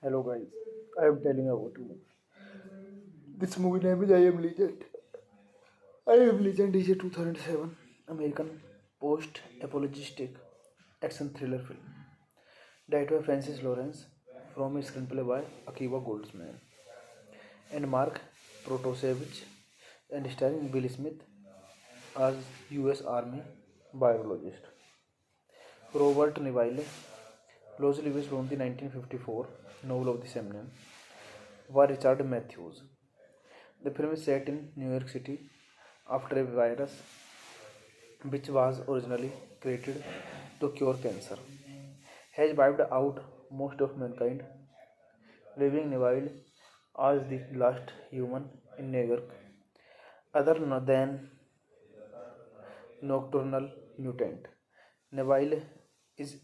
Hello guys, I am telling about a movie. This movie name is I Am Legend. I Am Legend is a 2007 American post-apologetic action thriller film directed by Francis Lawrence from a screenplay by Akiva Goldsman and Mark Protosevich and starring Bill Smith as U.S. Army biologist, Robert Neville, loosely based on the 1954 novel of the same name by Richard Matthews. The film is set in New York City after a virus which was originally created to cure cancer has wiped out most of mankind, leaving Neville as the last human in New York, other than nocturnal mutant. Neville is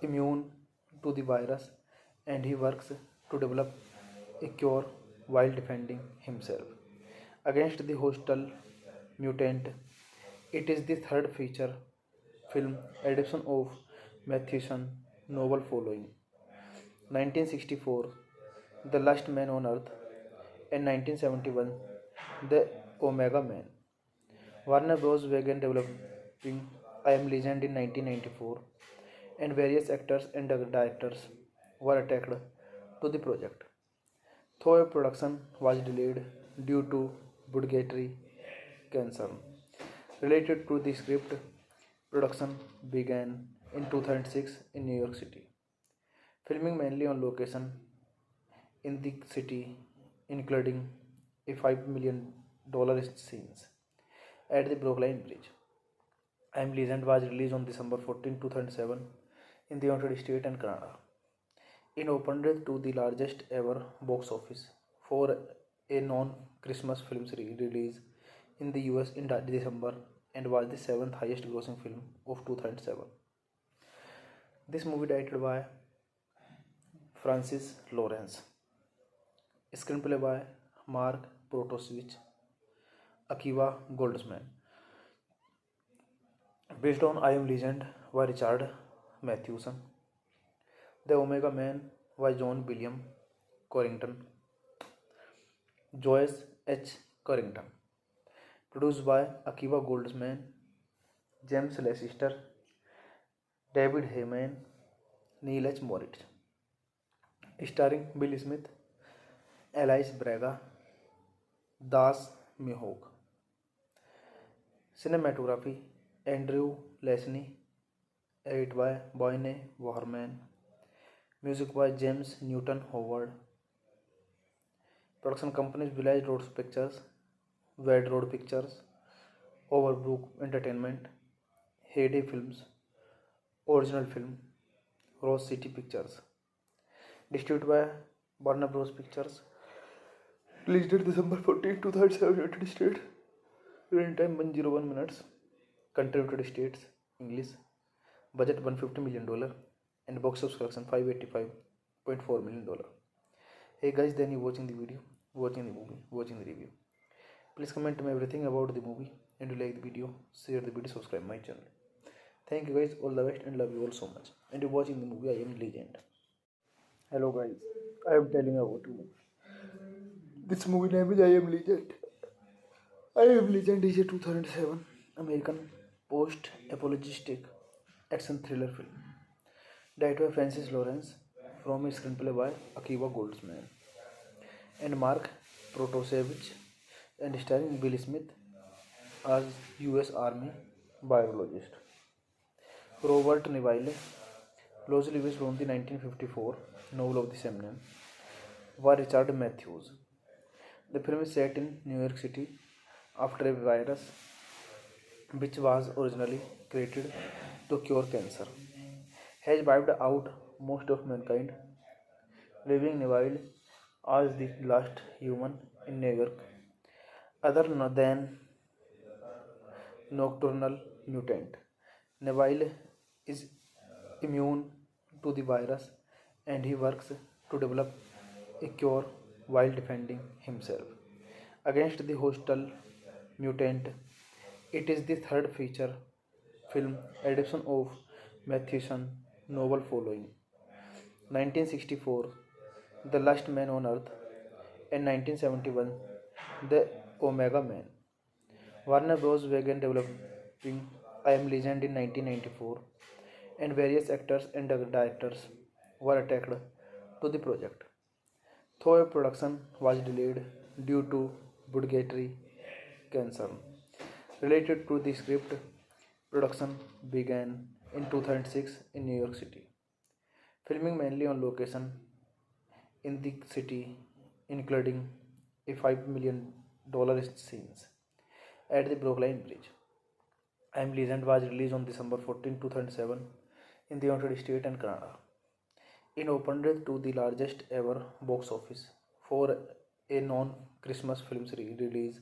immune to the virus and he works to develop a cure while defending himself against the hostile mutant. It is the third feature film adaptation of Matthewson novel following 1964 The Last Man on Earth and 1971 The Omega Man. Warner Bros. Began developing I Am Legend in 1994 and various actors and directors were attached to the project. Though production was delayed due to budgetary concern related to the script, production began in 2006 in New York City. Filming mainly on location in the city, including a $5 million scenes at the Brooklyn Bridge. I Am Legend was released on December 14, 2007 in the United States and Canada. It opened to the largest ever box office for a non-Christmas film release in the US in December and was the seventh highest grossing film of 2007. This movie directed by Francis Lawrence, screenplay by Mark Protosevich, Akiva Goldsman, based on I Am Legend by Richard Mathewson. The Omega Man by John William Corrington, Joyce H. Corrington, produced by Akiva Goldsman, James Lester, David Heyman, Neil H. Moritz, starring Bill Smith, Alice Braga, Das Mihawk. Cinematography Andrew Lesney, edited by Boyne Warman, music by James Newton Howard. Production companies Village Road Pictures, Wade Road Pictures, Overbrook Entertainment, Heyday Films, Original Film, Rose City Pictures. Distributed by Warner Bros. Pictures. Released date December 14, 2007, United States. Runtime 101 minutes. Country United States, English. Budget $150 million and box office collection $585.4 million. Hey guys, then you watching the video, watching the movie, watching the review. Please comment me everything about the movie and you like the video, share the video, subscribe my channel. Thank you guys, all the best and love you all so much. And you're watching the movie I Am Legend. Hello guys, I am telling about the movie. This movie name is I Am Legend. I Am Legend is a 2007 American post-apocalyptic action thriller film directed by Francis Lawrence from a screenplay by Akiva Goldsman and Mark Protosevich and starring Bill Smith as US Army biologist. Robert Neville, closely based on the 1954 novel of the same name, by Richard Matthews. The film is set in New York City after a virus which was originally created to cure cancer has wiped out most of mankind, leaving Neville as the last human in New York, other than nocturnal mutant. Neville is immune to the virus and he works to develop a cure while defending himself against the hostile mutant. It is the third feature film adaptation of Matthewson novel following 1964 The Last Man on Earth and 1971 The Omega Man. Warner Bros. Began developing I Am Legend in 1994 and various actors and directors were attached to the project. Though production was delayed due to budgetary concern related to the script, production began in 2006 in New York City. Filming mainly on location in the city, including a $5 million scenes at the Brooklyn Bridge. I Am Legend was released on December 14, 2007 in the United States and Canada. It opened to the largest ever box office for a non-Christmas film release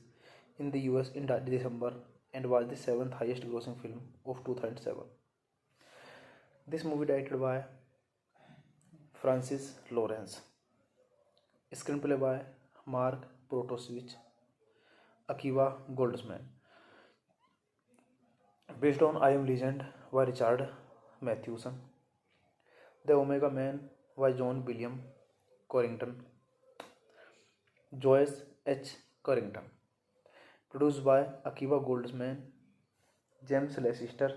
in the US in December and was the seventh highest grossing film of 2007. This movie directed by Francis Lawrence, screenplay by Mark Protosevich, Akiva Goldsman, based on I Am Legend by Richard Matheson. The Omega Man by John William Corrington, Joyce H. Corrington, produced by Akiva Goldsman, James Lester,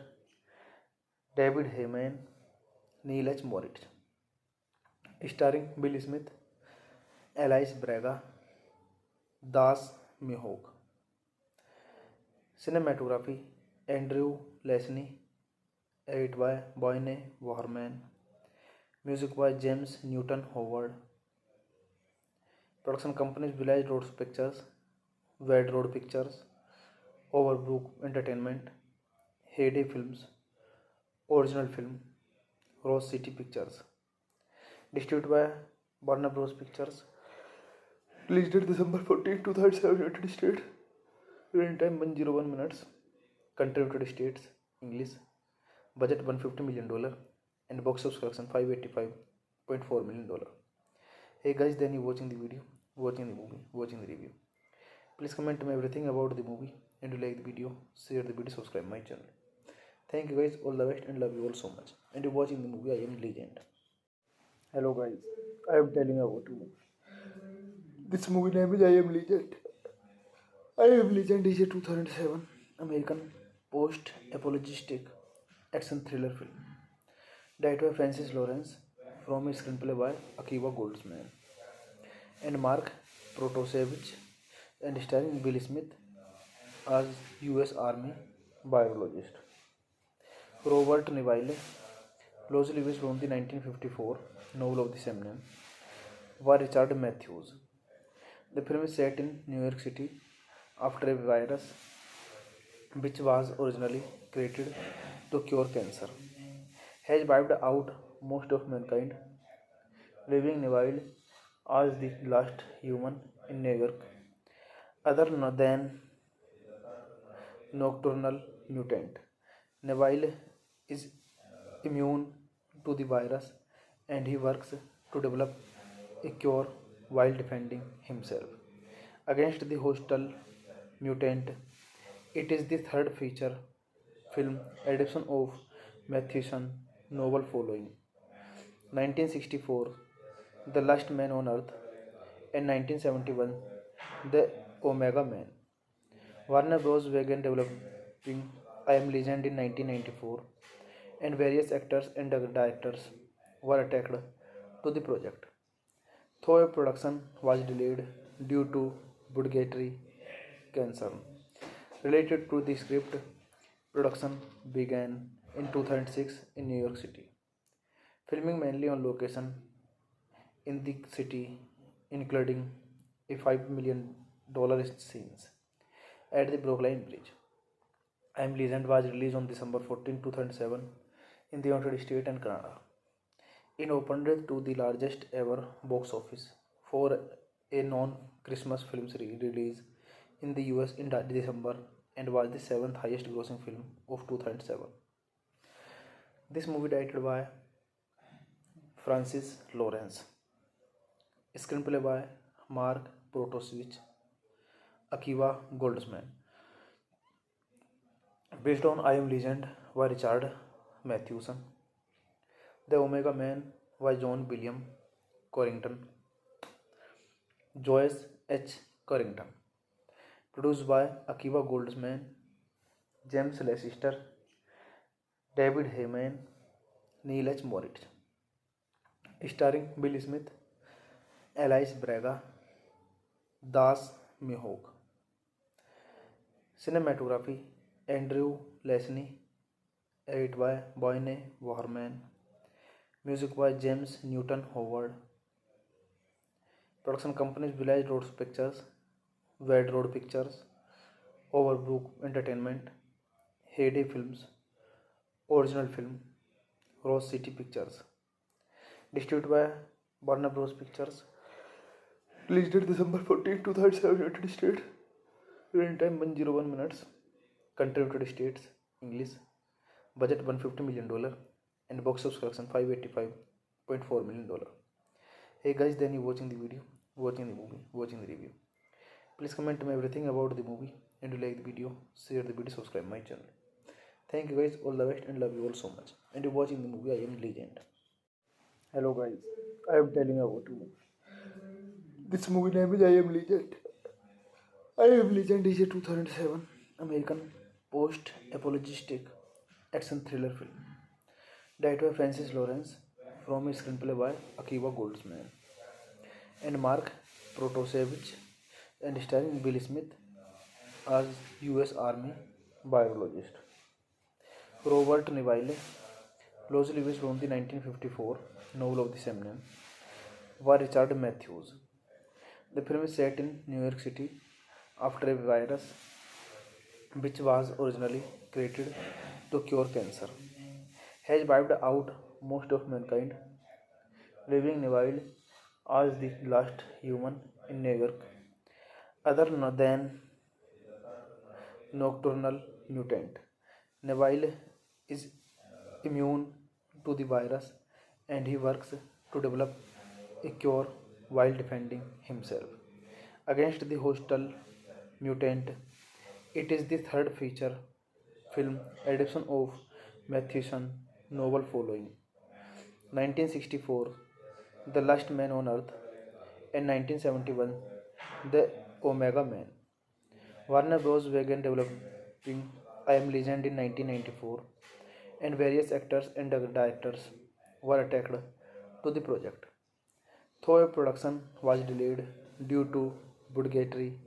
David Heyman, Neil H. Moritz, starring Bill Smith, Alice Braga, Das Mihawk. Cinematography Andrew Lesney, edited by Boyne Warman, music by James Newton Howard. Production companies Village Road Pictures, Wade Road Pictures, Overbrook Entertainment, Heyday Films, Original Film, Rose City Pictures. Distributed by Warner Bros. Pictures. Released date December 14, 2007, United States. Running time 101 minutes. Country United States, English. Budget $150 million and box office collection $585.4 million. Hey guys, then you watching the video, watching the movie, watching the review. Please comment me everything about the movie and you like the video, share the video, subscribe my channel. Thank you guys, all the best and love you all so much. And you're watching the movie I Am Legend. Hello guys, I am telling about the movie. This movie name is I Am Legend. I Am Legend is a 2007 American post-apocalyptic action thriller film directed by Francis Lawrence from a screenplay by Akiva Goldsman and Mark Protosevich and starring Bill Smith as US Army biologist. Robert Neville, loosely based on the 1954 novel of the same name, by Richard Matthews. The film is set in New York City after a virus which was originally created to cure cancer has wiped out most of mankind, leaving Neville as the last human in New York other than nocturnal mutant. Neville is immune to the virus and he works to develop a cure while defending himself against the hostile mutant. It is the third feature film adaptation of Matthewson's novel following 1964 The Last Man on Earth and 1971 The Omega Man. Warner Bros. Began developing I Am Legend in 1994 and various actors and directors were attached to the project. Though production was delayed due to budgetary concern related to the script, production began in 2006 in New York City. Filming mainly on location in the city, including a $5 million scenes at the Brooklyn Bridge. I Am Legend was released on December 14, 2007 in the United States and Canada. It opened to the largest ever box office for a non-Christmas film release in the US in December and was the seventh highest grossing film of 2007. This movie directed by Francis Lawrence, screenplay by Mark Protosevich, Akiva Goldsman, based on I Am Legend by Richard Matheson. The Omega Man by John William Corrington, Joyce H. Corrington, produced by Akiva Goldsman, James Lester, David Heyman, Neil H. Moritz, starring Bill Smith, Alice Braga, Das Mihawk. Cinematography Andrew Lesney, edited by Boyne Warman, music by James Newton Howard. Production companies Village Road Pictures, Wade Road Pictures, Overbrook Entertainment, Heyday Films, Original Film, Rose City Pictures. Distributed by Warner Bros. Pictures. Release date December 14, 2007, United States. Running time 101 minutes. Country United States. English. Budget $150 million. And box office collection $585.4 million. Hey guys, then you watching the video, watching the movie, watching the review. Please comment me everything about the movie, and you like the video, share the video, subscribe my channel. Thank you guys, all the best, and love you all so much. And you're watching the movie I Am Legend. Hello guys, I am telling about the movie. This movie name is I Am Legend. I Am Legend is a 2007 American post-apocalyptic action thriller film directed by Francis Lawrence from a screenplay by Akiva Goldsman and Mark Protosevich and starring Bill Smith as U.S. Army biologist. Robert Neville, loosely based on the 1954 novel of the same name, by Richard Matthews. The film is set in New York City after a virus which was originally created to cure cancer has wiped out most of mankind, leaving Neville as the last human in New York other than nocturnal mutant. Neville is immune to the virus and he works to develop a cure while defending himself against the hostile mutant. It is the third feature film adaptation of Matthewson's novel following 1964, The Last Man on Earth, and 1971, The Omega Man. Warner Bros. Began developing I Am Legend in 1994, and various actors and directors were attached to the project. Though production was delayed due to budgetary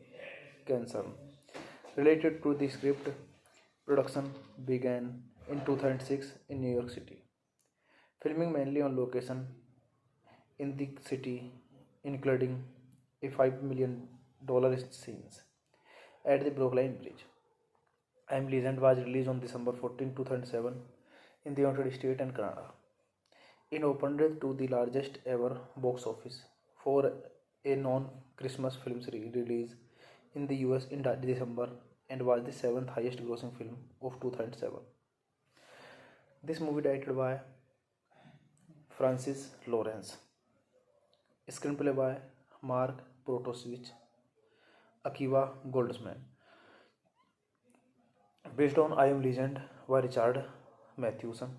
concern related to the script, production began in 2006 in New York City. Filming mainly on location in the city, including a $5 million scenes at the Brooklyn Bridge. I Am Legend was released on December 14, 2007 in the United States and Canada. It opened to the largest ever box office for a non-Christmas film release in the US in December and was the 7th highest grossing film of 2007. This movie directed by Francis Lawrence, screenplay by Mark Protosevich, Akiva Goldsman, based on I Am Legend by Richard Mathewson.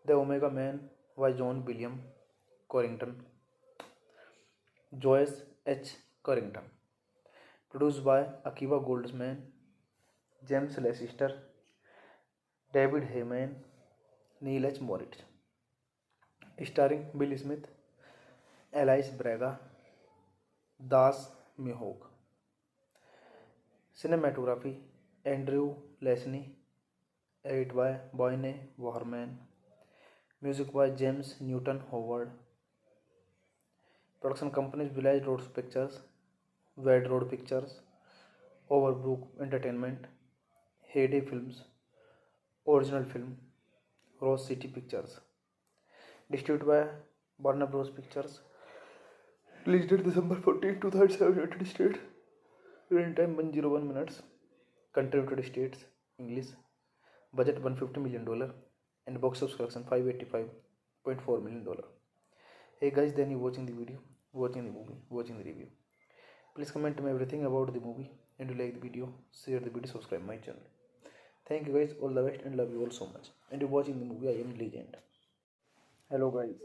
The Omega Man by John William Corrington, Joyce H. Corrington. Produced by Akiva Goldsman, James Lester, David Heyman, Neil H. Moritz. Starring Bill Smith, Alice Braga, Das Mihawk. Cinematography Andrew Lesney, edited by Boyne Warman. Music by James Newton Howard. Production companies Village Road Pictures, Wade Road Pictures, Overbrook Entertainment, Heyday Films, Original Film, Rose City Pictures. Distributed by Warner Bros. Pictures. Release date December 14, 2007, United States. Running time 101 minutes. Country United States. English. Budget $150 million. And box office collection $585.4 million. Hey guys, then you watching the video, watching the movie, watching the review. Please comment me everything about the movie, and you like the video, share the video, subscribe my channel. Thank you guys, all the best, and love you all so much. And you're watching the movie I Am Legend. Hello guys,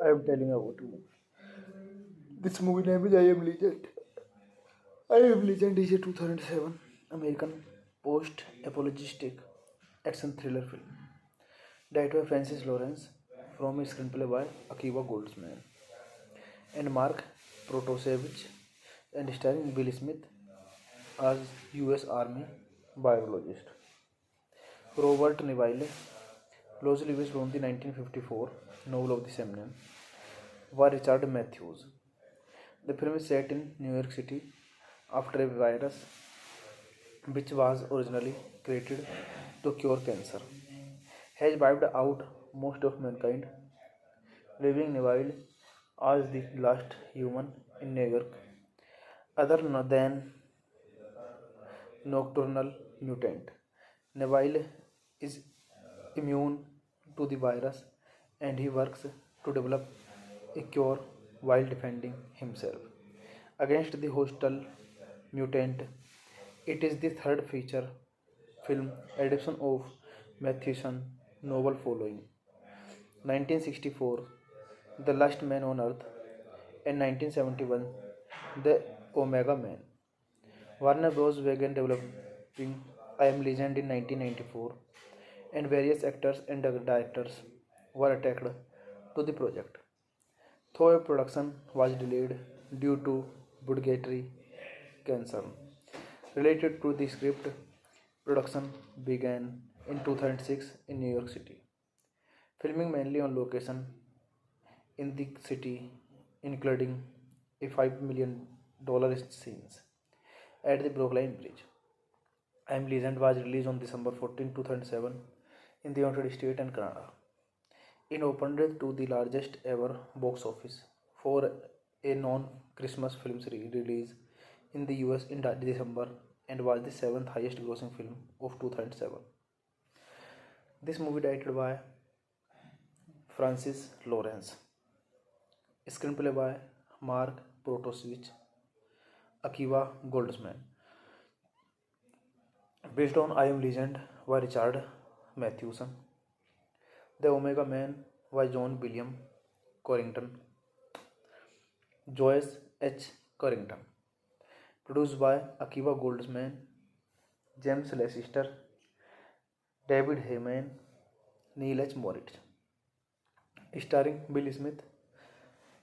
I am telling about the movie. This movie name is I Am Legend. I Am Legend is a 2007 American post-apocalyptic action thriller film directed by Francis Lawrence from a screenplay by Akiva Goldsman and Mark Protosevich and starring Bill Smith as U.S. Army biologist. Robert Neville, loosely based on the 1954 novel of the same name, by Richard Matthews. The film is set in New York City after a virus which was originally created to cure cancer has wiped out most of mankind, leaving Neville as the last human in New York. Other than nocturnal mutant, Neville is immune to the virus and he works to develop a cure while defending himself against the hostile mutant. It is the third feature film adaptation of Matthewson novel following 1964 The Last Man on Earth and 1971 The Omega Man. Warner Bros. Began developing I Am Legend in 1994 and various actors and directors were attached to the project. Though production was delayed due to budgetary concern related to the script, production began in 2006 in New York City. Filming mainly on location in the city, including a $5 million scenes at the Brooklyn Bridge. I Am Legend was released on December 14, 2007 in the United States and Canada. It opened to the largest ever box office for a non-Christmas film release in the US in December and was the seventh highest grossing film of 2007. This movie directed by Francis Lawrence, screenplay by Mark Protosevich, Akiva Goldsman, based on I Am Legend by Richard Mathewson. The Omega Man by John William Corrington, Joyce H. Corrington. Produced by Akiva Goldsman, James Lester, David Heyman, Neil H. Moritz. Starring Bill Smith,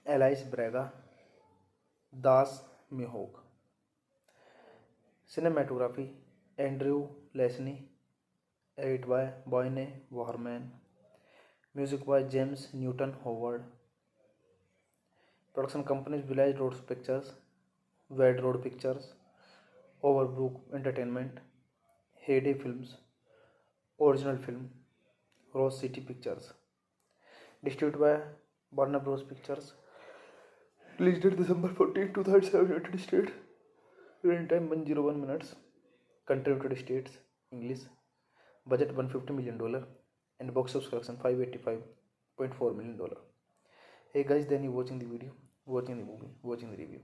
Alice Braga, Das Mihawk. Cinematography Andrew Lesney, edited by Boyne Warman. Music by James Newton Howard. Production companies Village Road Pictures, Wade Road Pictures, Overbrook Entertainment, Heyday Films, Original Film, Rose City Pictures. Distributed by Warner Bros. Pictures. Released date December 14, 2007, United States. Runtime 101 minutes. Country United States, English. Budget $150 million and box office collection $585.4 million. Hey guys, then you watching the video, watching the movie, watching the review.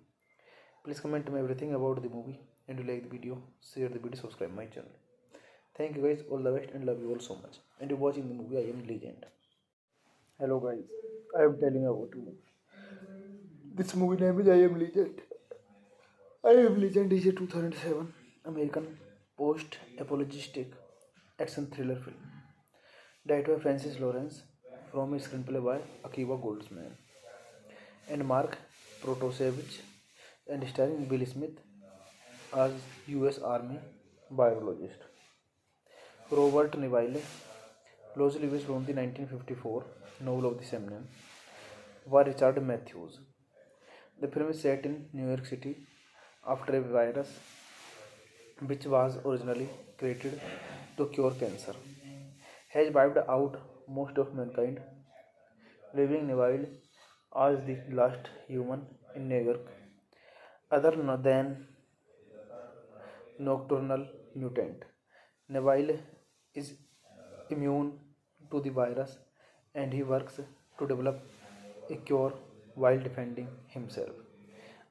Please comment me everything about the movie and you like the video, share the video, subscribe my channel. Thank you guys, all the best and love you all so much. And you're watching the movie I Am Legend. Hello guys, I am telling you about the movie. This movie name is I Am Legend. I Am Legend is a 2007 American post-apocalyptic action thriller film. Directed by Francis Lawrence, from a screenplay by Akiva Goldsman and Mark Protosevich, and starring Bill Smith as U.S. Army biologist. Robert Neville, loosely based on the 1954 novel of the same name, by Richard Matthews. The film is set in New York City after a virus which was originally created to cure cancer has wiped out most of mankind, leaving Neville as the last human in New York, other than nocturnal mutant. Neville is immune to the virus and he works to develop a cure while defending himself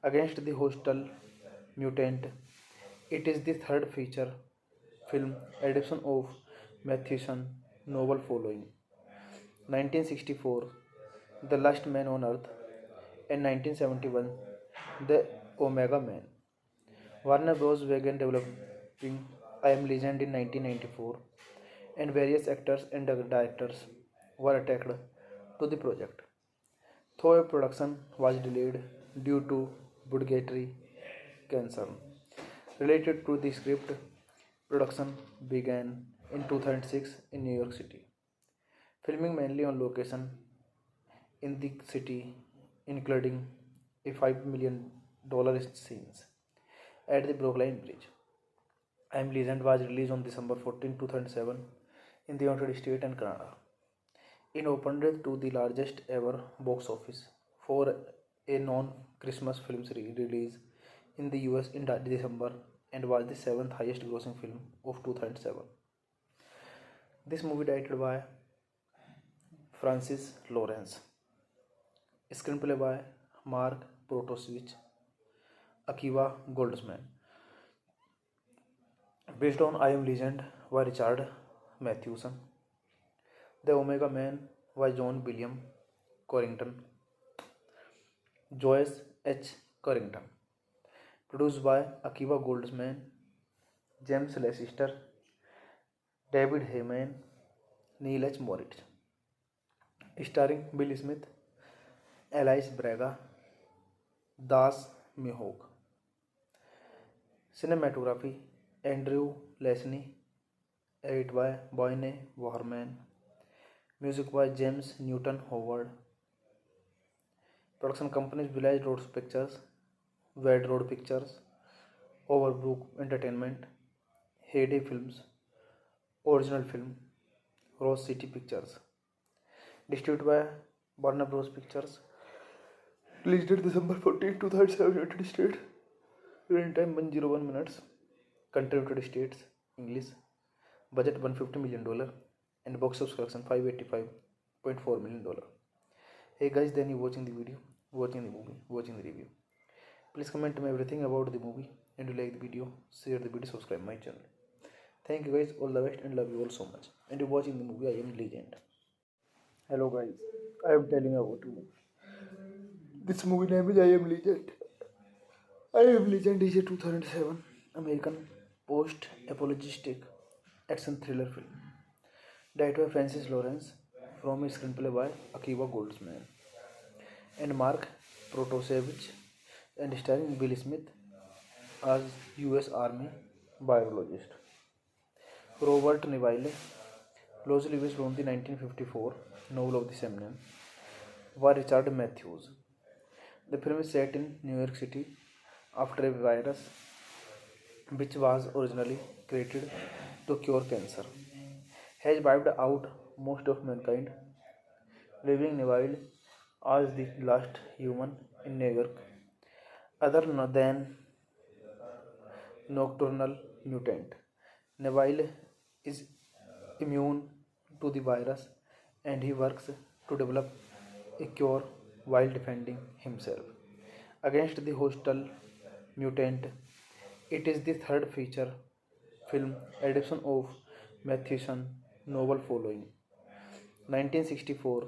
against the hostile mutant. It is the third feature film adaptation of Matthewson novel following 1964 The Last Man on Earth and 1971 The Omega Man. Warner Bros. Began developing I Am Legend in 1994 and various actors and directors were attached to the project. Though production was delayed due to budgetary concern related to the script, production began in 2006 in New York City. Filming mainly on location in the city, including a $5 million scenes at the Brooklyn Bridge. I Am Legend was released on December 14, 2007 in the United States and Canada. It opened to the largest ever box office for a non-Christmas film release in the US in December and was the seventh highest grossing film of 2007. This movie directed by Francis Lawrence, screenplay by Mark Protosevich, Akiva Goldsman, based on I Am Legend by Richard Matheson. The Omega Man by John William Corrington, Joyce H. Corrington, produced by Akiva Goldsman, James Lester, David Heyman, Neil H. Moritz, starring Bill Smith, Alice Braga, Das Mihok. Cinematography Andrew Lesney, edited by Boyne Waterman, music by James Newton Howard. Production companies Village Road Pictures, Wade Road Pictures, Overbrook Entertainment, Heyday Films, Original Film, Rose City Pictures. Distributed by Warner Bros. Pictures. Released date December 14, 2007, United States. Runtime 101 minutes. Country United States, English. Budget $150 million and box office collection $585.4 million. Hey guys, then you watching the video, watching the movie, watching the review. Please comment me everything about the movie and you like the video, share the video, subscribe my channel. Thank you guys, all the best and love you all so much. And you're watching the movie I Am Legend. Hello guys, I am telling you about the movie. This movie name is I Am Legend. I Am Legend is a 2007 American post-apocalyptic action thriller film directed by Francis Lawrence from a screenplay by Akiva Goldsman and Mark Protosevich and starring Bill Smith as US Army biologist. Robert Neville, loosely based on the 1954 novel of the same name, by Richard Matthews. The film is set in New York City after a virus which was originally created to cure cancer has wiped out most of mankind, leaving Neville as the last human in New York other than nocturnal mutant. Neville is immune to the virus and he works to develop a cure while defending himself against the hostile mutant. It is the third feature film adaptation of Matthewson's novel following 1964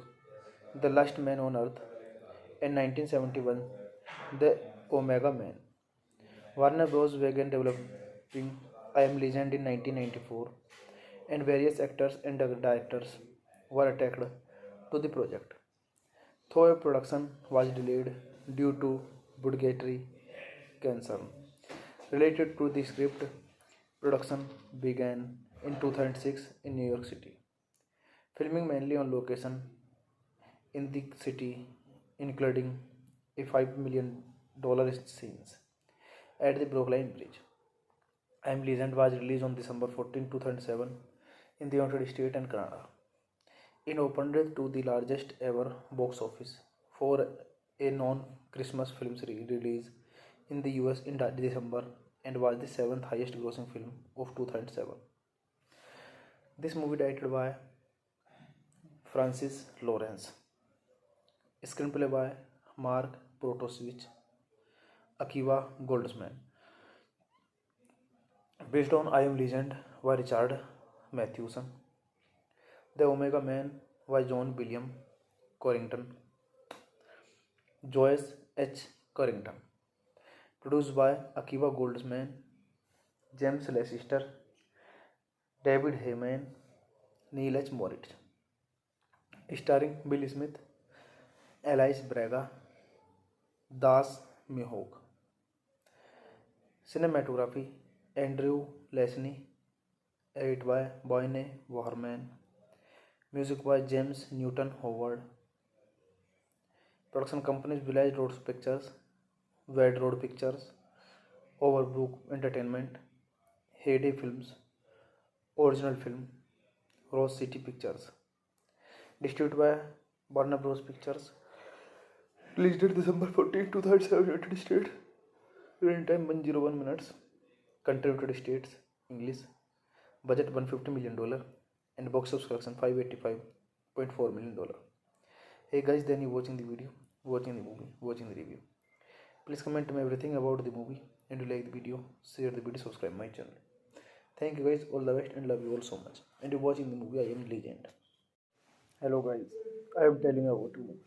The Last Man on Earth and 1971 The Omega Man. Warner Bros. Began developing I Am Legend in 1994 and various actors and directors were attached to the project. Though production was delayed due to budgetary concern related to the script, production began in 2006 in New York City. Filming mainly on location in the city, including a $5 million scenes at the Brooklyn Bridge. I Am Legend was released on December 14, 2007 in the United States and Canada. It opened to the largest ever box office for a non-Christmas film release in the US in December and was the seventh highest grossing film of 2007. This movie directed by Francis Lawrence, screenplay by Mark Protosevich, Akiva Goldsman, based on I Am Legend by Richard Matheson. The Omega Man by John William Corrington, Joyce H. Corrington, produced by Akiva Goldsman, James Lester, David Heyman, Neil H. Moritz, starring Bill Smith, Alice Braga, Das Mihok. Cinematography Andrew Lesney, edited by Boyne Waterman, music by James Newton Howard. Production companies Village Road Pictures, Wade Road Pictures, Overbrook Entertainment, Heyday Films, Original Film, Rose City Pictures. Distributed by Warner Bros. Pictures. Release date December 14, 2007, United States. Runtime 101 minutes. Country United States. English. Budget $150 million. And box office collection $585.4 million. Hey guys, then you watching the video, watching the movie, watching the review. Please comment me everything about the movie, and you like the video, share the video, subscribe my channel. Thank you guys, all the best, and love you all so much. And you're watching the movie I Am Legend. Hello guys, I am telling you about the movie.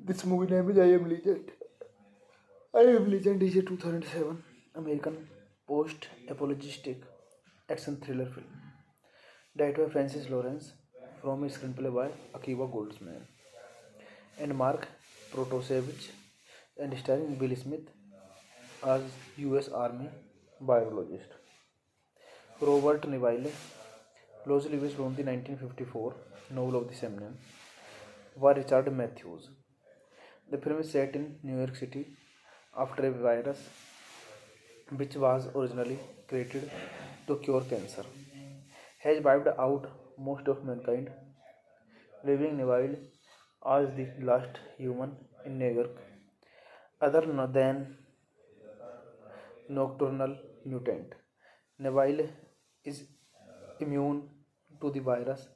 This movie name is I Am Legend. I Am Legend is a 2007 American post-apocalyptic action thriller film directed by Francis Lawrence from a screenplay by Akiva Goldsman and Mark Protosevich and starring Bill Smith as U.S. Army biologist. Robert Neville, loosely based on the 1954 novel of the same name, by Richard Matthews. The film is set in New York City after a virus which was originally created to cure cancer has wiped out most of mankind, leaving Neville as the last human in New York other than nocturnal mutant. Neville is immune to the virus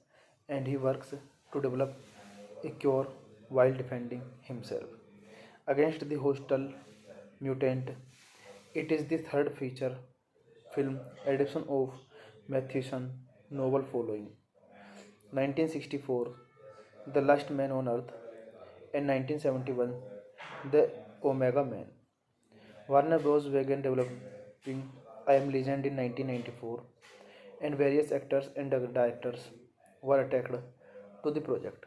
and he works to develop a cure while defending himself against the hostile mutant. It is the third feature film adaptation of Matthewson's novel following 1964, The Last Man on Earth, and 1971, The Omega Man. Warner Bros. Began developing I Am Legend in 1994, and various actors and directors were attached to the project.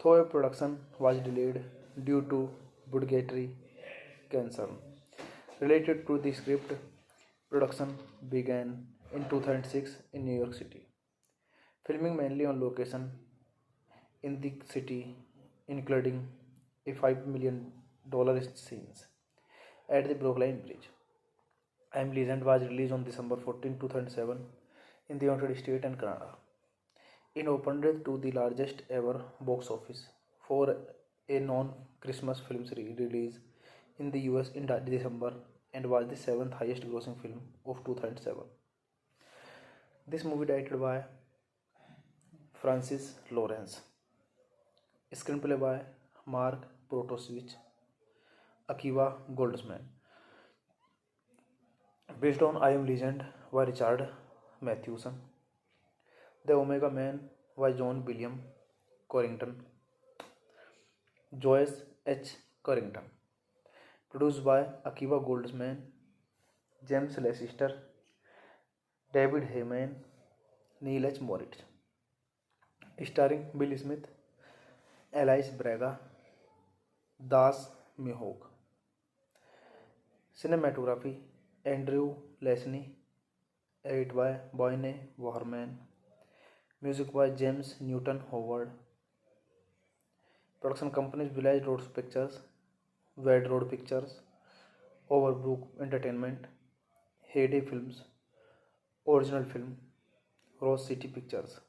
Though production was delayed due to budgetary concern related to the script, production began in 2006 in New York City. Filming mainly on location in the city, including a $5 million scenes at the Brooklyn Bridge. I Am Legend was released on December 14, 2007 in the United States and Canada. It opened to the largest ever box office for a non-Christmas film release in the US in December and was the 7th highest grossing film of 2007. This movie directed by Francis Lawrence, screenplay by Mark Protosevich, Akiva Goldsman, based on I Am Legend by Richard Mathewson. The Omega Man by John William Corrington, Joyce H. Corrington. Produced by Akiva Goldsman, James Lester, David Heyman, Neil H. Moritz. Starring Bill Smith, Alice Braga, Das Mihawk. Cinematography Andrew Lesney, edited by Boyne Warman. Music by James Newton Howard. Production companies Village Road Pictures, Wade Road Pictures, Overbrook Entertainment, Heyday Films, Original Film, Rose City Pictures.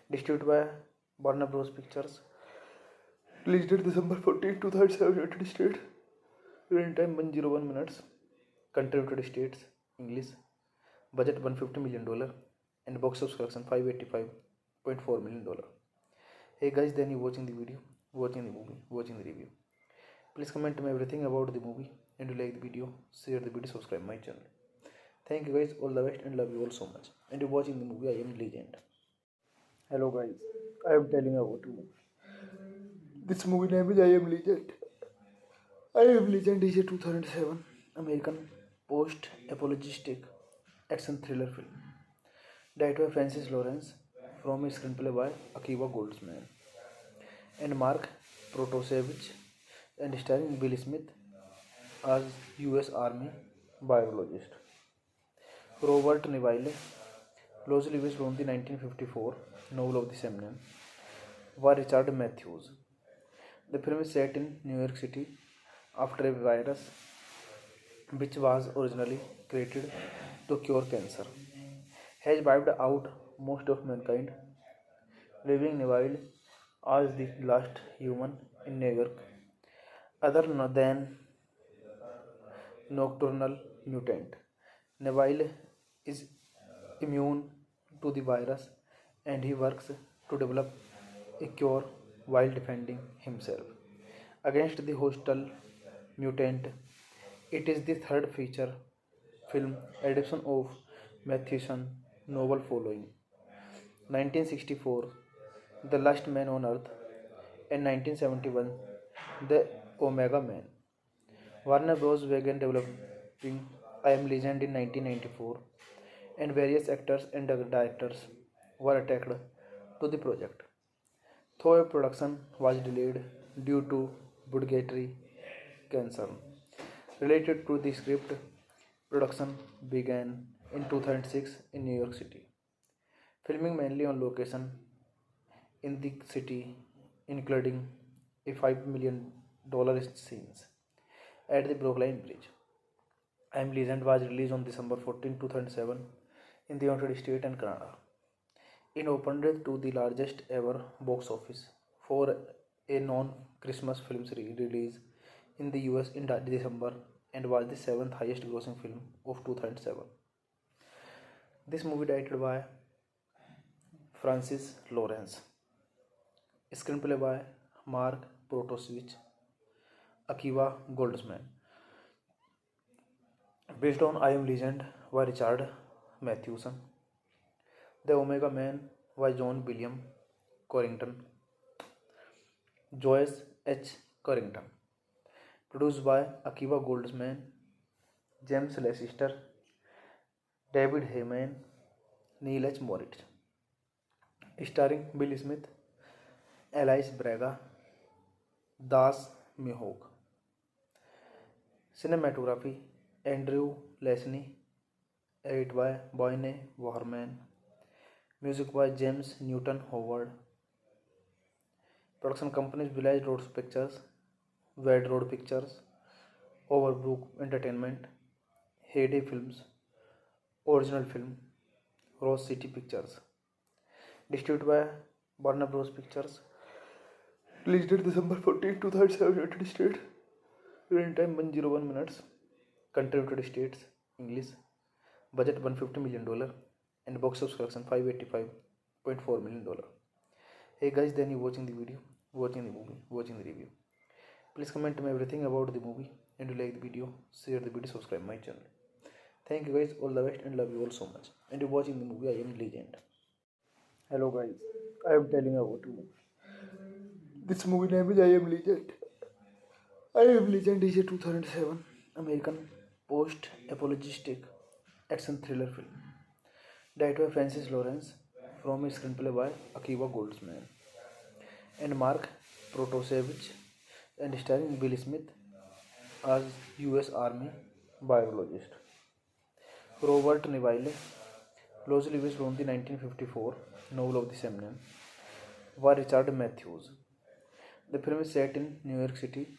Distributed by Warner Bros. Pictures. Release date December 14, 2007, United States. Runtime 101 minutes. Country United States. English. Budget $150 million. And box office collection $585.4 million. Hey guys, then you watching the video, watching the movie, watching the review. Please comment me everything about the movie, and you like the video, share the video, subscribe my channel. Thank you guys, all the best, and love you all so much. And you're watching the movie I Am Legend. Hello guys, I am telling you about the movie. This movie name is I Am Legend. I Am Legend is a 2007 American post-apocalyptic action thriller film directed by Francis Lawrence from a screenplay by Akiva Goldsman and Mark Protosevich and starring Bill Smith as U.S. Army biologist. Robert Neville, loosely based on the 1954 novel of the same name, by Richard Matthews. The film is set in New York City after a virus which was originally created to cure cancer has wiped out most of mankind, leaving Neville as the last human in New York, other than nocturnal mutant. Neville is immune to the virus and he works to develop a cure while defending himself against the hostile mutant. It is the third feature film adaptation of Matthewson novel following 1964 The Last Man on Earth and 1971 The Omega Man. Warner Bros. Began developing I Am Legend in 1994 and various actors and directors were attached to the project. Though production was delayed due to budgetary concern related to the script, production began in 2006 in New York City. Filming mainly on location in the city, including a $5 million scenes at the Brooklyn Bridge. I Am Legend was released on December 14, 2007 in the United States and Canada. It opened to the largest ever box office for a non-Christmas film release in the US in December and was the seventh highest grossing film of 2007. This movie directed by Francis Lawrence, screenplay by Mark Protosevich, Akiva Goldsman, based on I Am Legend by Richard Mathewson. The Omega Man by John William Corrington, Joyce H. Corrington. Produced by Akiva Goldsman, James Lester, David Heyman, Neil H. Moritz. Starring Bill Smith, Alice Braga, Das Mihawk. Cinematography Andrew Lesney, edited by Boyne Warman. Music by James Newton Howard. Production companies Village Road Pictures, Wade Road Pictures, Overbrook Entertainment, Heyday Films, Original Film, Rose City Pictures. Distributed by Warner Bros. Pictures. Released date December 14, 2007, United States. Runtime 101 minutes. Country United States, English. Budget $150 million and box office collection $585.4 million. Hey guys, then you watching the video, watching the movie, watching the review. Please comment me everything about the movie and you like the video, share the video, subscribe my channel. Thank you guys, all the best and love you all so much. And you're watching the movie I Am Legend. Hello guys, I am telling you about the movie. This movie name is I Am Legend. I Am Legend is a 2007 American post-apocalyptic action thriller film directed by Francis Lawrence from a screenplay by Akiva Goldsman and Mark Protosevich and starring Bill Smith as US Army biologist. Robert Neville, loosely based on the 1954 novel of the same name, by Richard Matthews. The film is set in New York City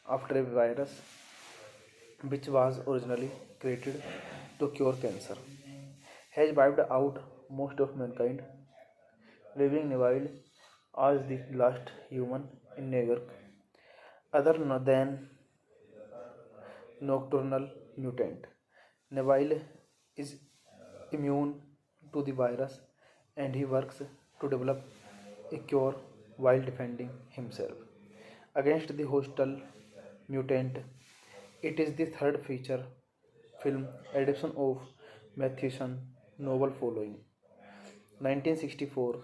after a virus which was originally created to cure cancer has wiped out most of mankind, leaving Neville as the last human in New York, other than nocturnal mutant. Neville is immune to the virus and he works to develop a cure while defending himself against the hostile mutant. It is the third feature film adaptation of Matthewson novel following 1964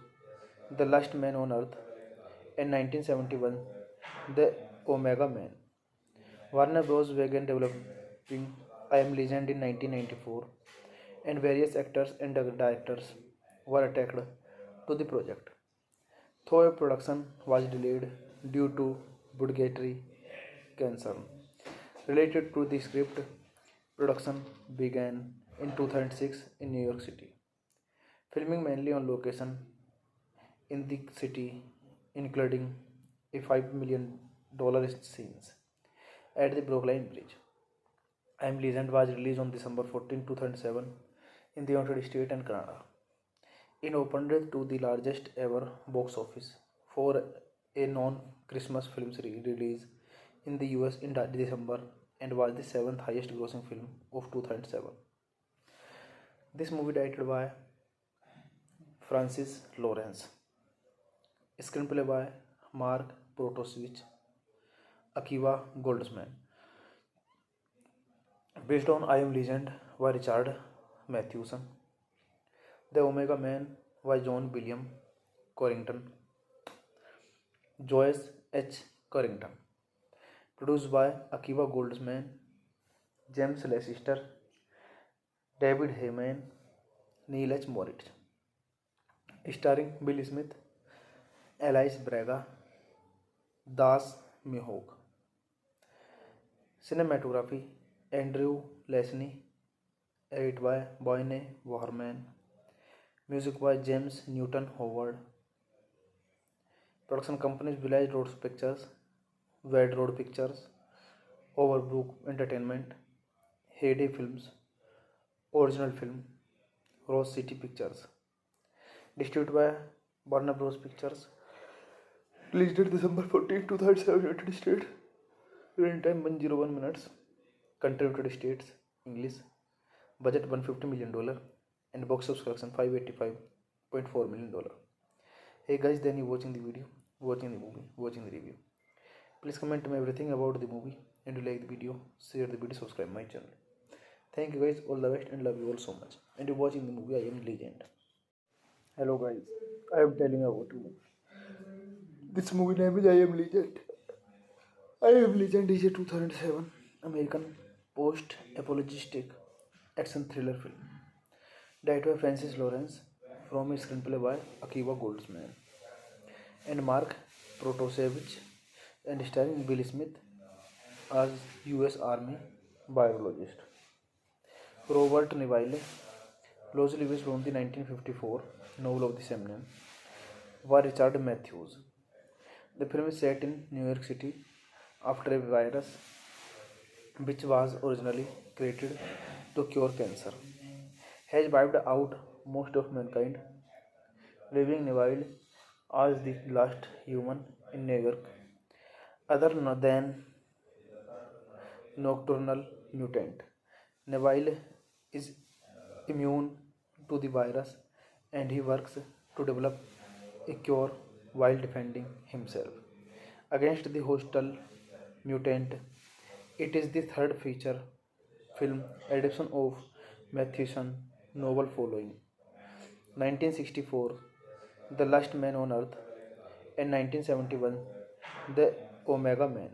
The Last Man on Earth and 1971 The Omega Man. Warner Bros. Began developing I Am Legend in 1994 and various actors and directors were attached to the project. Though production was delayed due to budgetary concern related to the script, production began in 2006 in New York City. Filming mainly on location in the city, including a $5 million scenes at the Brooklyn Bridge. I Am Legend was released on December 14, 2007 in the United States and Canada. It opened to the largest ever box office for a non-Christmas film release in the US in December and was the seventh highest grossing film of 2007. This movie directed by Francis Lawrence, screenplay by Mark Protosevich, Akiva Goldsman, based on I Am Legend by Richard Matheson. The Omega Man by John William Corrington, Joyce H. Corrington, produced by Akiva Goldsman, James Lester, David Heyman, Neil H. Moritz, starring Bill Smith, Alice Braga, Das Mihok. Cinematography Andrew Lesney, edited by Boyne Waterman, music by James Newton Howard. Production companies Village Road Pictures, Wade Road Pictures, Overbrook Entertainment, Heyday Films, Original Film, Rose City Pictures. Distributed by Warner Bros. Pictures. Released date December 14, 2007, United States. Runtime 101 minutes. Country United States, English. Budget $150 million and box office collection $585.4 million. Hey guys, then you watching the video, watching the movie, watching the review. Please comment me everything about the movie and you like the video, share the video, subscribe my channel. Thank you guys, all the best and love you all so much. And you're watching the movie I Am Legend. Hello guys, I am telling you about the movie. This movie name is I Am Legend. I Am Legend is a 2007 American post-apocalyptic action thriller film directed by Francis Lawrence from a screenplay by Akiva Goldsman and Mark Protosevich and starring Bill Smith as US Army biologist. Robert Neville, loosely based on the 1954 novel of the same name, by Richard Matthews. The film is set in New York City after a virus which was originally created to cure cancer has wiped out most of mankind, leaving Neville as the last human in New York other than nocturnal mutant. Neville is immune to the virus and he works to develop a cure while defending himself against the hostile mutant. It is the third feature film adaptation of Matthewson's novel following 1964 The Last Man on Earth and 1971 The Omega Man.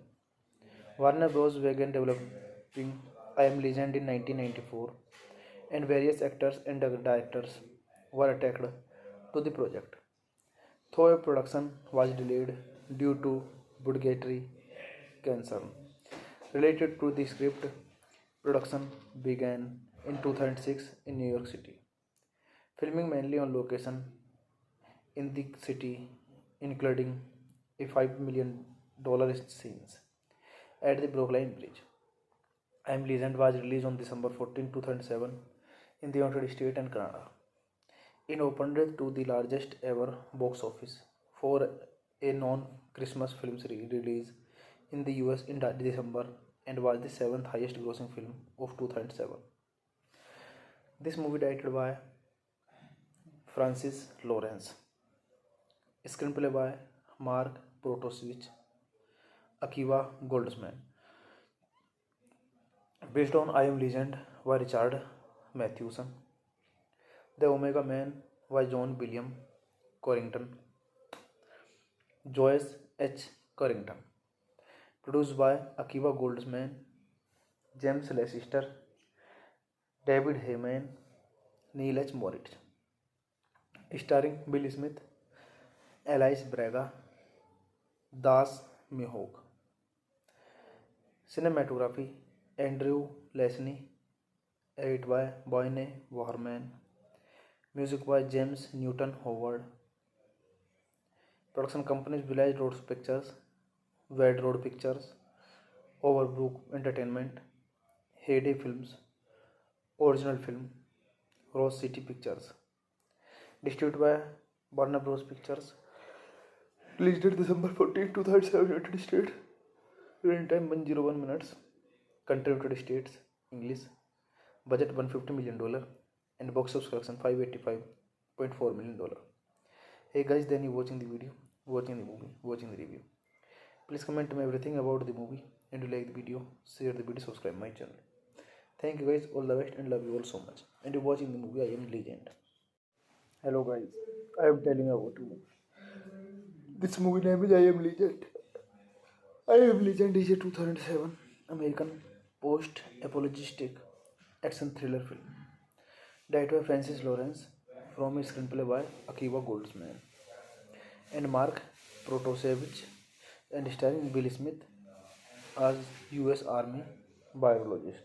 Warner Bros. Began developing I Am Legend in 1994 and various actors and directors were attached to the project. Though production was delayed due to budgetary concern related to the script, production began in 2006 in New York City. Filming mainly on location in the city, including a $5 million scenes at the Brooklyn Bridge. I Am Legend was released on December 14, 2007 in the United States and Canada. It opened to the largest ever box office for a non-Christmas film release in the US in December and was the seventh highest grossing film of 2007. This movie directed by Francis Lawrence, screenplay by Mark Protosevich, Akiva Goldsman, based on I Am Legend by Richard Matheson. The Omega Man by John William Corrington, Joyce H. Corrington, produced by Akiva Goldsman, James Lester, David Heyman, Neil H. Moritz, starring Bill Smith, Alice Braga, Das Mihok. Cinematography Andrew Lesney, edited by Boyne Waterman, music by James Newton Howard. Production companies Village Road Pictures, Wade Road Pictures, Overbrook Entertainment, Heyday Films, Original Film, Rose City Pictures. Distributed by Warner Bros. Pictures. Release date December 14, 2007, United States. Running time 101 minutes. Country United States. English. Budget $150 million. And box office collection $585.4 million. Hey guys, then you watching the video, watching the movie, watching the review. Please comment me everything about the movie, and you like the video, share the video, subscribe my channel. Thank you guys, all the best, and love you all so much. And you're watching the movie I Am Legend. Hello guys, I am telling about the movie. This movie name is I Am Legend. I Am Legend is a 2007 American post-apocalyptic action thriller film directed by Francis Lawrence from a screenplay by Akiva Goldsman and Mark Protosevich and starring Bill Smith as U.S. Army biologist.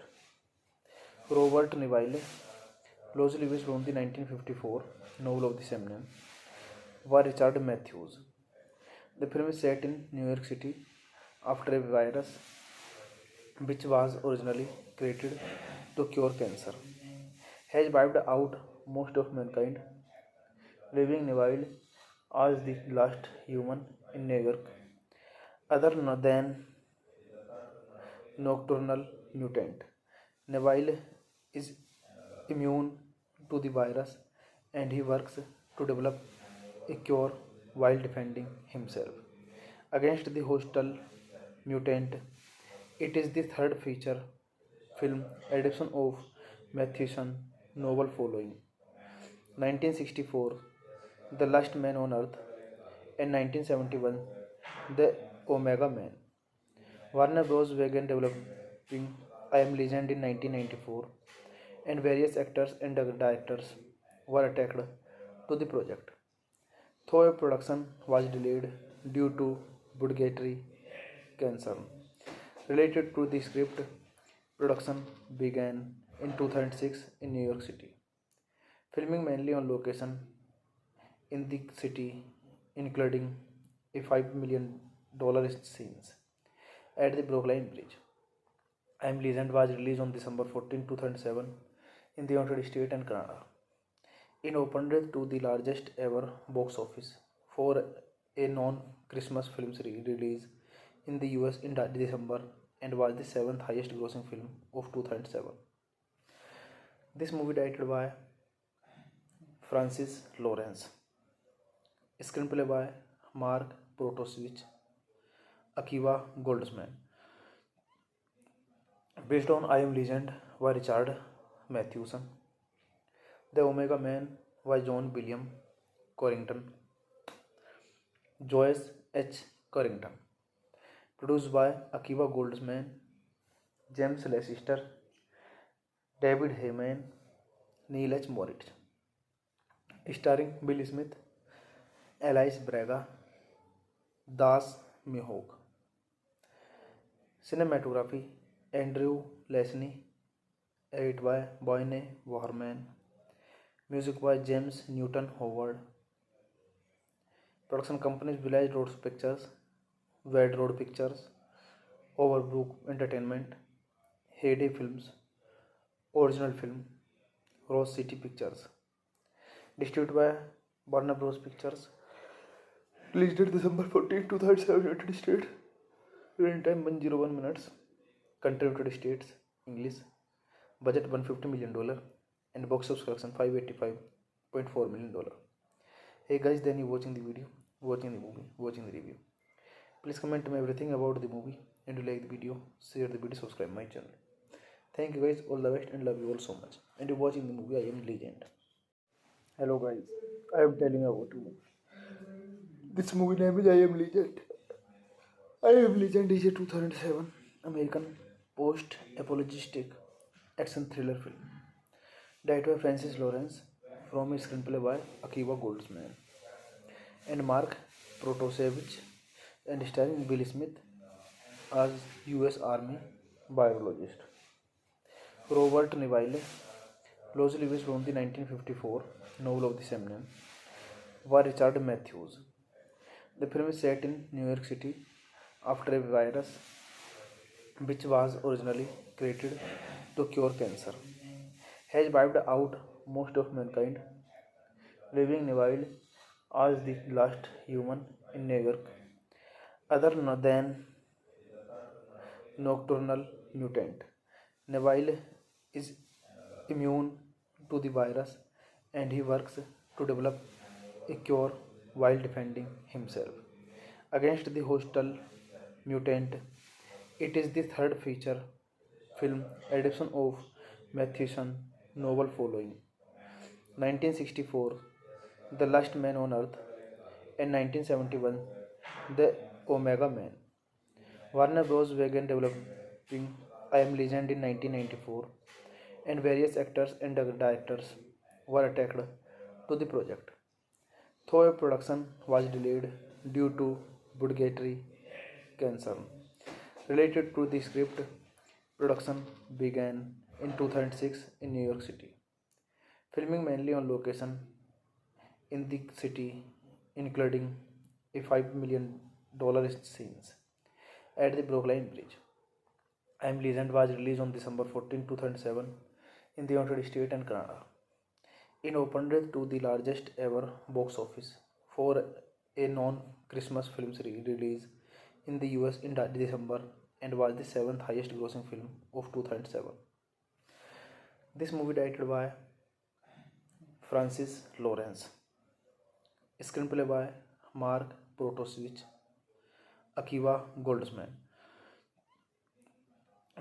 Robert Neville, closely based on the 1954 novel of the same name, by Richard Matthews. The film is set in New York City after a virus which was originally created to cure cancer has wiped out most of mankind, leaving Neville as the last human in New York other than nocturnal mutant. Neville is immune to the virus and he works to develop a cure while defending himself against the hostile mutant. It is the third feature film adaptation of Matthewson's novel following 1964, The Last Man on Earth, and 1971, The Omega Man. Warner Bros. Began developing I Am Legend in 1994, and various actors and directors were attached to the project. Though production was delayed due to budgetary concern related to the script, production began in 2006 in New York City. Filming mainly on location in the city, including a $5 million scenes at the Brooklyn Bridge. I Am Legend was released on December 14, 2007 in the United States and Canada. It opened to the largest ever box office for a non-Christmas film release in the US in December and was the 7th highest grossing film of 2007. This movie directed by Francis Lawrence, screenplay by Mark Protosevich, Akiva Goldsman, based on I Am Legend by Richard Mathewson. The Omega Man by John William Corrington, Joyce H. Corrington. Produced by Akiva Goldsman, James Lester, David Heyman, Neil H. Moritz. Starring Bill Smith, Alice Braga, Das Mihawk. Cinematography Andrew Lesney, edited by Boyne Warman. Music by James Newton Howard. Production companies Village Road Pictures, Wade Road Pictures, Overbrook Entertainment, Heyday Films, Original Film, Rose City Pictures. Distributed by Warner Bros. Pictures. Release date December 14, 2007, United States. Running time 101 minutes. Country United States. English. Budget $150 million. And box office collection $585.4 million. Hey guys, then you watching the video, watching the movie, watching the review. Please comment me everything about the movie, and you like the video, share the video, subscribe my channel. Thank you guys, all the best, and love you all so much. And you're watching the movie I Am Legend. Hello guys, I am telling about the movie. This movie name is I Am Legend. I Am Legend is a 2007 American post-apocalyptic action thriller film directed by Francis Lawrence from a screenplay by Akiva Goldsman and Mark Protosevich and starring Bill Smith as U.S. Army biologist. Robert Neville, closely based on the 1954 novel of the same name, by Richard Matthews. The film is set in New York City after a virus which was originally created to cure cancer has wiped out most of mankind, leaving Neville as the last human in New York. Other than nocturnal mutant, Neville is immune to the virus and he works to develop a cure while defending himself against the hostile mutant. It is the third feature film adaptation of Matthewson novel following 1964 The Last Man on Earth and 1971 The Omega Man. Warner Bros. Began developing I Am Legend in 1994 and various actors and directors were attached to the project. Though production was delayed due to budgetary concern related to the script, production began in 2006 in New York City. Filming mainly on location in the city, including a $5 million scenes at the Brooklyn Bridge. I Am Legend was released on December 14, 2007 in the United States and Canada. It opened to the largest ever box office for a non-Christmas film release in the US in December and was the seventh highest grossing film of 2007. This movie directed by Francis Lawrence, screenplay by Mark Protosevich, Akiva Goldsman,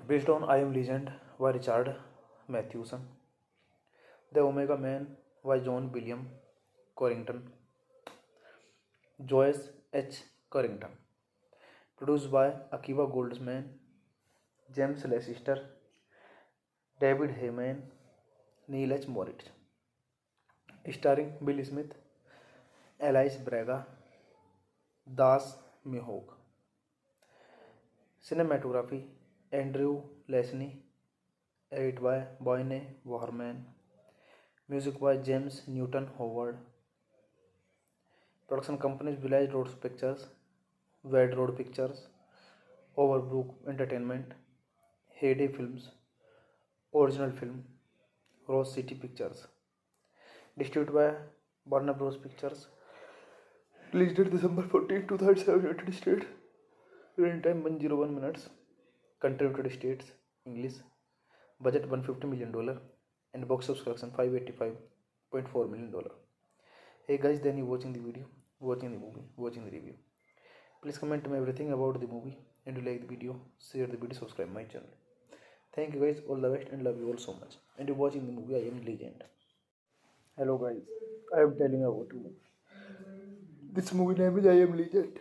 based on I Am Legend by Richard Mathewson. The Omega Man by John William Corrington, Joyce H. Corrington, produced by Akiva Goldsman, James Lester, David Heyman, Neil H. Moritz, starring Bill Smith, Alice Braga, Das Mihawk. Cinematography Andrew Lesney, edited by Boyne Warman, music by James Newton Howard. Production companies Village Road Pictures, Wade Road Pictures, Overbrook Entertainment, Heyday Films, Original Film, Rose City Pictures. Distributed by Warner Bros. Pictures. Released date December 14, 2007, United States. Runtime 101 minutes. Country United States, English. Budget $150 million and box office collection $585.4 million. Hey guys, then you watching the video, watching the movie, watching the review. Please comment me everything about the movie and you like the video, share the video, subscribe my channel. Thank you guys, all the best and love you all so much. And you're watching the movie I Am Legend. Hello guys, I am telling about the movie. This movie name is I Am Legend.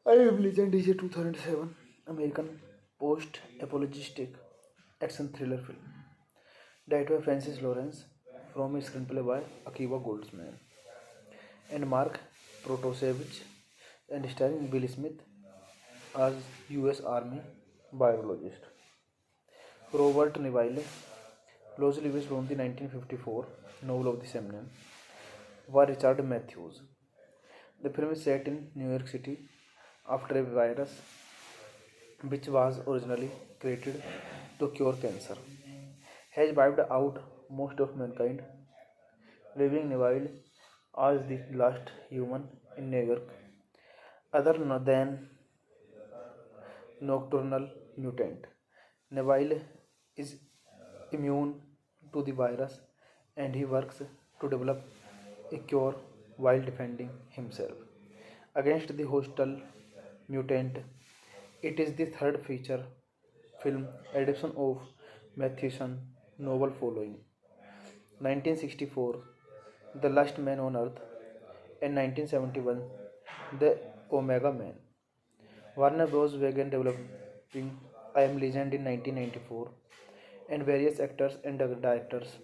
I Am Legend is a 2007 American post-apocalyptic action thriller film directed by Francis Lawrence from a screenplay by Akiva Goldsman and Mark Protosevich and starring Bill Smith as US Army biologist. Robert Neville, loosely based on the 1954 novel of the same name, by Richard Matthews. The film is set in New York City after a virus which was originally created to cure cancer has wiped out most of mankind, leaving Neville as the last human in New York. Other than nocturnal mutant, Neville is immune to the virus and he works to develop a cure while defending himself against the hostile mutant. It is the third feature film adaptation of Matthewson novel following 1964 The Last Man on Earth and 1971 The Omega Man. Warner Bros. Began developing I Am Legend in 1994 and various actors and directors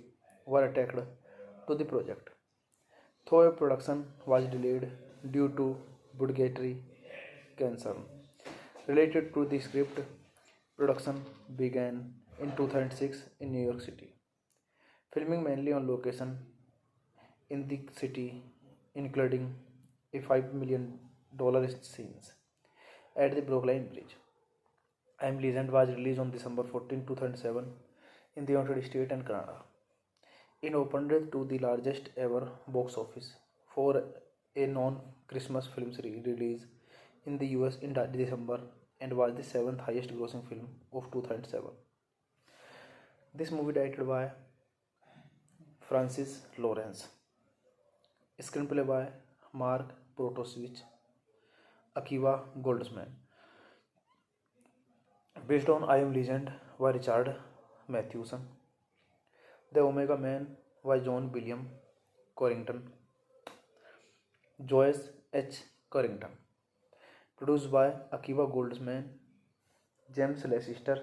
were attached to the project. Though production was delayed due to budgetary concern related to the script, production began in 2006 in New York City. Filming mainly on location in the city, including a $5 million scenes at the Brooklyn Bridge. I Am Legend was released on December 14, 2007 in the United States and Canada. It opened to the largest ever box office for a non-Christmas film release in the US in December and was the seventh highest grossing film of 2007. This movie directed by Francis Lawrence, screenplay by Mark Protosevich, Akiva Goldsman, based on I Am Legend by Richard Matheson. The Omega Man by John William Corrington, Joyce H. Corrington, produced by Akiva Goldsman, James Lester,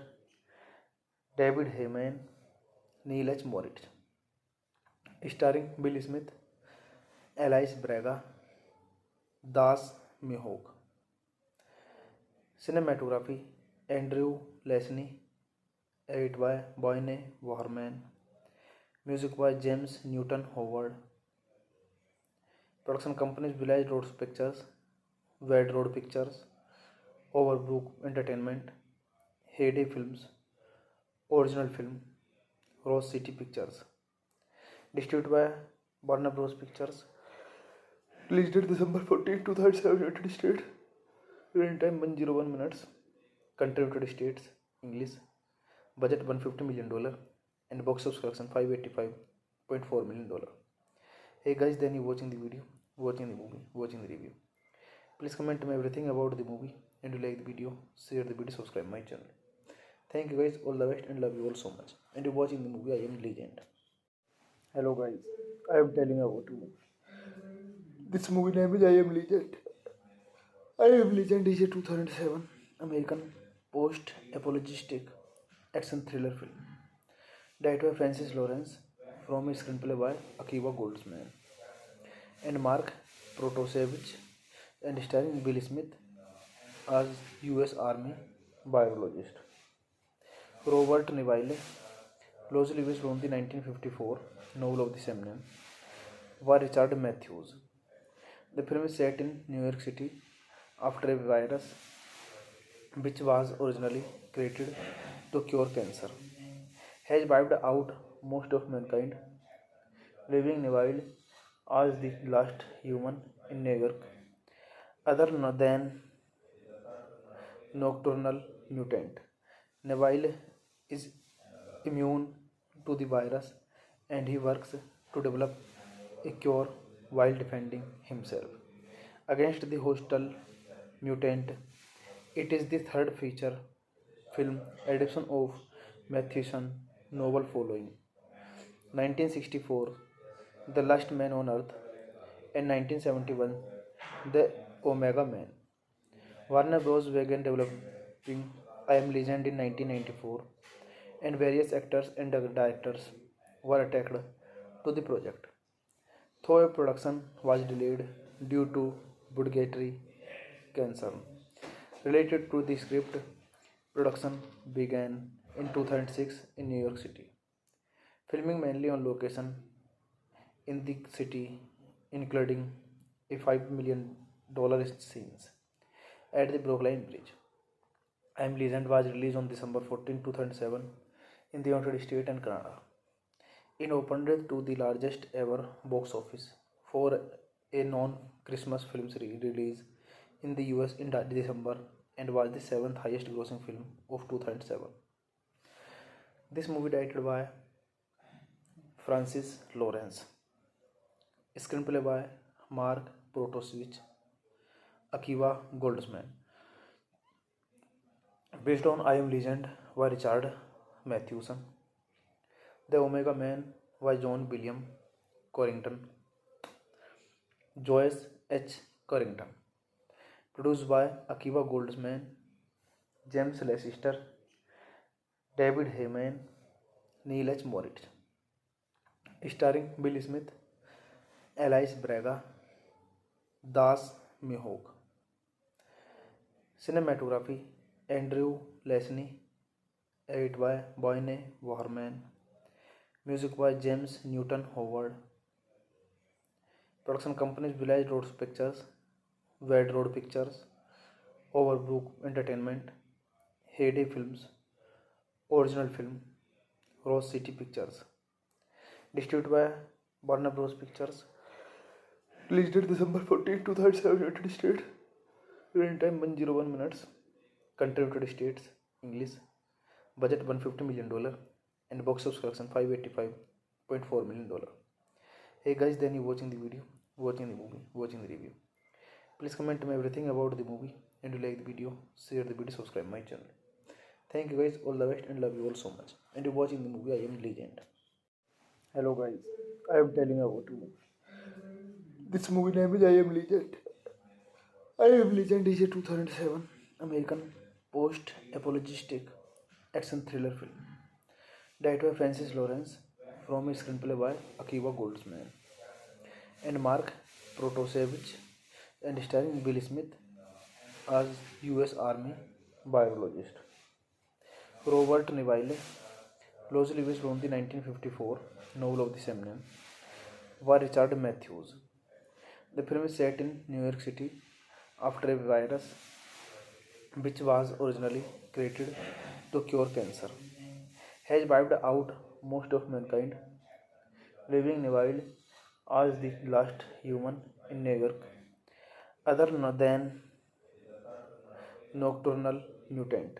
David Heyman, Neil H. Moritz, starring Bill Smith, Alice Braga, Das Mihawk. Cinematography Andrew Lesney, edited by Boyne Waterman, music by James Newton Howard. Production companies Village Road Pictures, Wade Road Pictures, Overbrook Entertainment, Heyday Films, Original Film, Rose City Pictures. Distributed by Warner Bros. Pictures. Released date December 14, 2007, United States. Runtime 101 minutes. Country United States, English. Budget $150 million and box office collection $585.4 million. Hey guys, then you watching the video, watching the movie, watching the review. Please comment me everything about the movie and you like the video, share the video, subscribe my channel. Thank you guys, all the best and love you all so much. And you're watching the movie I Am Legend. Hello guys, I am telling about the movie. This movie name is I Am Legend. I Am Legend is a 2007 American post-apocalyptic action thriller film directed by Francis Lawrence from a screenplay by Akiva Goldsman and Mark Protosevich and starring Bill Smith as US Army biologist. Robert Neville, loosely based on the 1954 novel of the same name, by Richard Matthews. The film is set in New York City after a virus which was originally created to cure cancer has wiped out most of mankind, leaving Neville as the last human in New York other than nocturnal mutant. Neville is immune to the virus and he works to develop a cure while defending himself against the hostile mutant. It is the third feature film adaptation of Matthewson's novel following 1964 The Last Man on Earth and 1971 The Omega Man. Warner Bros. Began developing I Am Legend in 1994 and various actors and directors were attached to the project. Though production was delayed due to budgetary concern related to the script, production began in 2006 in New York City. Filming mainly on location in the city, including a $5 million scenes at the Brooklyn Bridge. I Am Legend was released on December 14, 2007 in the United States and Canada. It opened to the largest ever box office for a non-Christmas film release in the US in December and was the seventh highest grossing film of 2007. This movie directed by Francis Lawrence, screenplay by Mark Protosevich, Akiva Goldsman, based on I Am Legend by Richard Matheson. The Omega Man by John William Corrington, Joyce H. Corrington, produced by Akiva Goldsman, James Lester, David Heyman, Neil H. Moritz, starring Bill Smith, Alice Braga, Das Mihawk. Cinematography Andrew Lesney, edited by Boyne Waterman, music by James Newton Howard. Production companies Village Road Pictures, Wade Road Pictures, Overbrook Entertainment, Heyday Films, Original Film, Rose City Pictures. Distributed by Warner Bros. Pictures. Release date December 14, 2007, United States. Running time 101 minutes. Country United States. English. Budget $150 million. And box office collection $585.4 million. Hey guys, then you watching the video, watching the movie, watching the review. Please comment me everything about the movie, and you like the video, share the video, subscribe my channel. Thank you guys, all the best, and love you all so much. And you're watching the movie I Am Legend. Hello guys, I am telling about the movie. This movie name is I Am Legend. I Am Legend is a 2007 American post-apocalyptic action thriller film directed by Francis Lawrence from a screenplay by Akiva Goldsman and Mark Protosevich and starring Bill Smith as U.S. Army biologist. Robert Neville, loosely based on the 1954 novel of the same name, by Richard Matthews. The film is set in New York City after a virus which was originally created to cure cancer has wiped out most of mankind, leaving Neville as the last human in New York other than nocturnal mutant.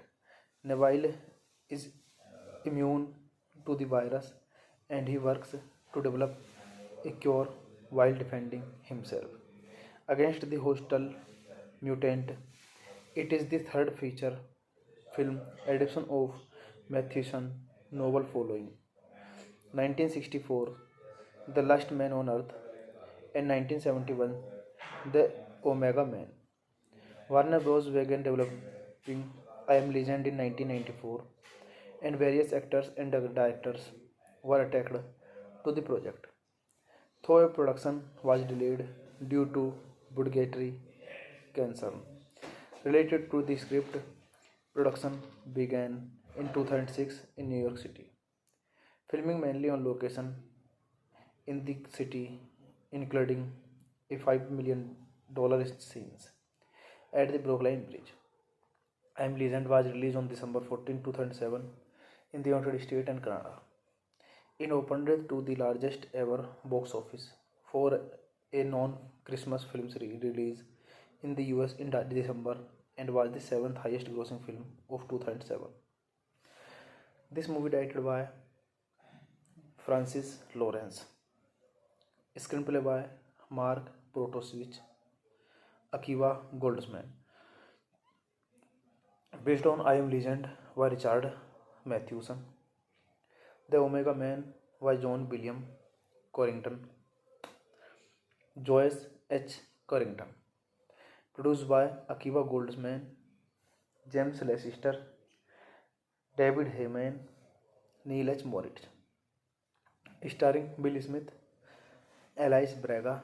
Neville is immune to the virus and he works to develop a cure while defending himself against the hostile mutant. It is the third feature film adaptation of Matthewson's novel following 1964, The Last Man on Earth, and 1971, The Omega Man. Warner Bros. Began developing I Am Legend in 1994, and various actors and directors were attached to the project. Though production was delayed due to budgetary concern related to the script, production began in 2006 in New York City. Filming mainly on location in the city, including a $5 million scenes at the Brooklyn Bridge. I Am Legend was released on December 14, 2007 in the United States and Canada. It opened to the largest ever box office for a non-Christmas film release in the US in December and was the 7th highest grossing film of 2007. This movie directed by Francis Lawrence, screenplay by Mark Protosevich, Akiva Goldsman, based on I Am Legend by Richard Mathewson. The Omega Man by John William Corrington, Joyce H. Corrington. Produced by Akiva Goldsman, James Lester, David Heyman, Neil H. Moritz. Starring Bill Smith, Alice Braga,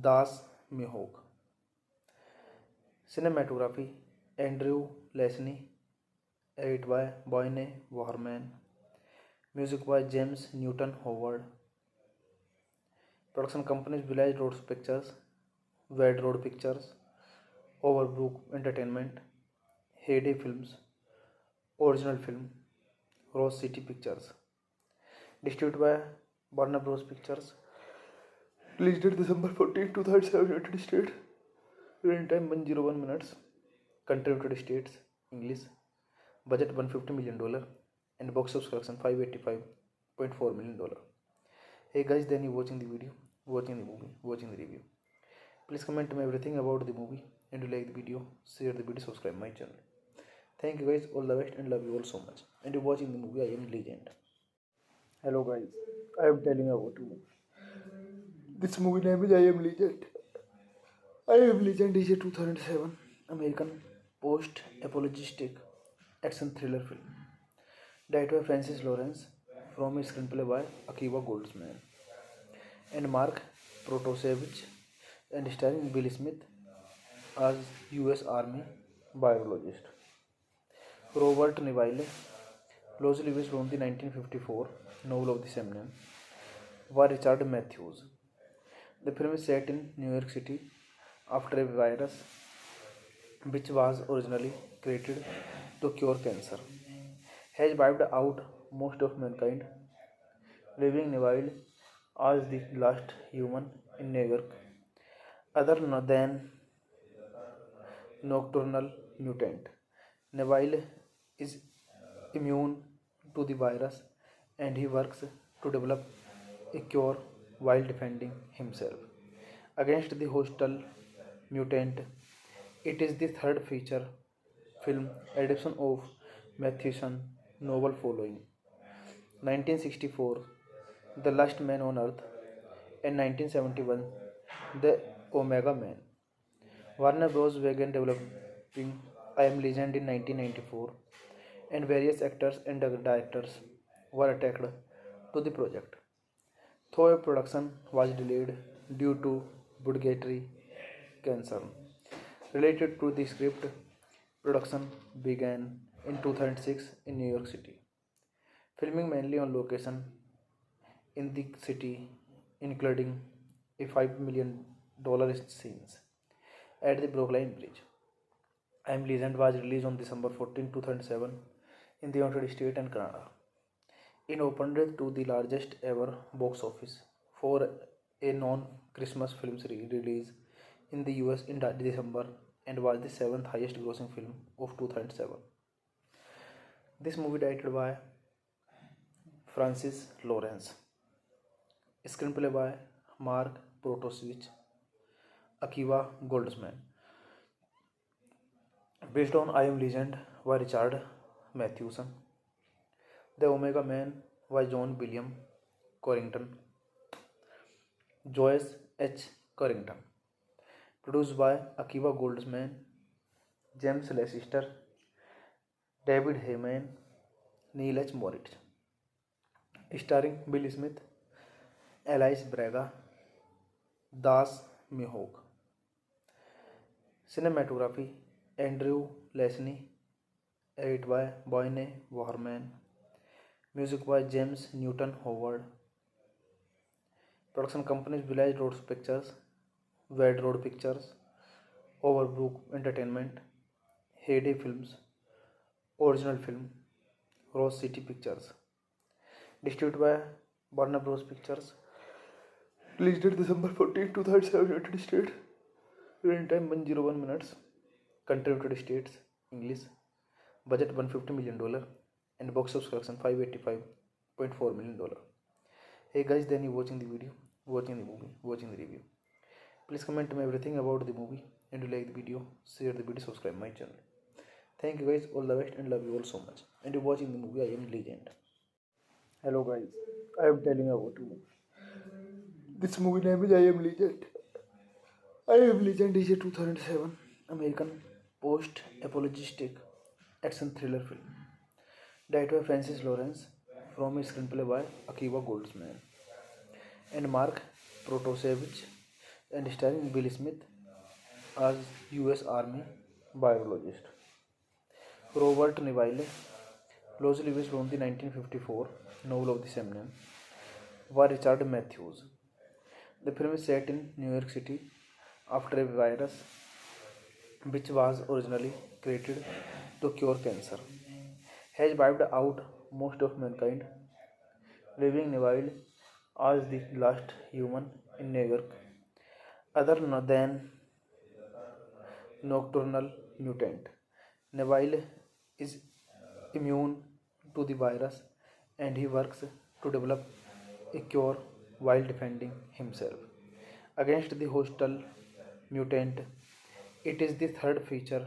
Das Mihawk. Cinematography Andrew Lesney, edited by Boyne Warman. Music by James Newton Howard. Production companies Village Road Pictures, Wade Road Pictures, Overbrook Entertainment, Heyday Films, Original Film, Rose City Pictures. Distributed by Warner Bros. Pictures. Release date December 14, 2007, United States. Running time 101 minutes. Country United States. English. Budget $150 million. And box office collection $585.4 million. Hey guys, then you watching the video, watching the movie, watching the review. Please comment me everything about the movie, and you like the video, share the video, subscribe my channel. Thank you guys, all the best, and love you all so much. And you're watching the movie I Am Legend. Hello guys, I am telling about the movie. This movie name is I Am Legend. I Am Legend is a 2007 American post-apocalyptic action thriller film directed by Francis Lawrence from a screenplay by Akiva Goldsman and Mark Protosevich and starring Bill Smith as U.S. Army biologist. Robert Neville, loosely based on the 1954 novel of the same name, by Richard Matthews. The film is set in New York City after a virus which was originally created to cure cancer has wiped out most of mankind, leaving Neville as the last human in New York. Other than nocturnal mutant, Neville is immune to the virus and he works to develop a cure while defending himself against the hostile mutant. It is the third feature film adaptation of Matthewson novel following 1964 The Last Man on Earth and 1971 The Omega Man. Warner Bros. Began developing I Am Legend in 1994 and various actors and directors were attached to the project. Though production was delayed due to budgetary concern related to the script, production began in 2006 in New York City. Filming mainly on location in the city, including a $5 million scenes at the Brooklyn Bridge. I Am Legend was released on December 14, 2007 in the United States and Canada. It opened to the largest ever box office for a non-Christmas film release in the US in December and was the seventh highest grossing film of 2007. This movie directed by Francis Lawrence, screenplay by Mark Protosevich, Akiva Goldsman, based on I Am Legend by Richard Mathewson. The Omega Man by John William Corrington, Joyce H. Corrington. Produced by Akiva Goldsman, James Lester, David Heyman, Neil H. Moritz. Starring Bill Smith, Alice Braga, Das Mihawk. Cinematography Andrew Lesney, edited by Boyne Warman. Music by James Newton Howard. Production companies Village Road Pictures, Wade Road Pictures, Overbrook Entertainment, Heyday Films, Original Film, Rose City Pictures. Distributed by Warner Bros. Pictures. Released date December 14, 2007, United States. Runtime 101 minutes. Country United States, English. Budget $150 million and box office collection $585.4 million. Hey guys, then you watching the video, watching the movie, watching the review. Please comment me everything about the movie and you like the video, share the video, subscribe my channel. Thank you guys, all the best and love you all so much. And you're watching the movie I Am Legend. Hello guys, I am telling you about the movie. This movie name is I Am Legend. I Am Legend is a 2007 American post-apocalyptic action thriller film. Directed by Francis Lawrence, from a screenplay by Akiva Goldsman and Mark Protosevich, and starring Bill Smith as U.S. Army biologist. Robert Neville, loosely based on the 1954 novel of the same name, by Richard Matthews. The film is set in New York City after a virus which was originally created to cure cancer has wiped out most of mankind, leaving Neville as the last human in New York. Other than nocturnal mutant, Neville is immune to the virus and he works to develop a cure while defending himself against the hostile mutant. It is the third feature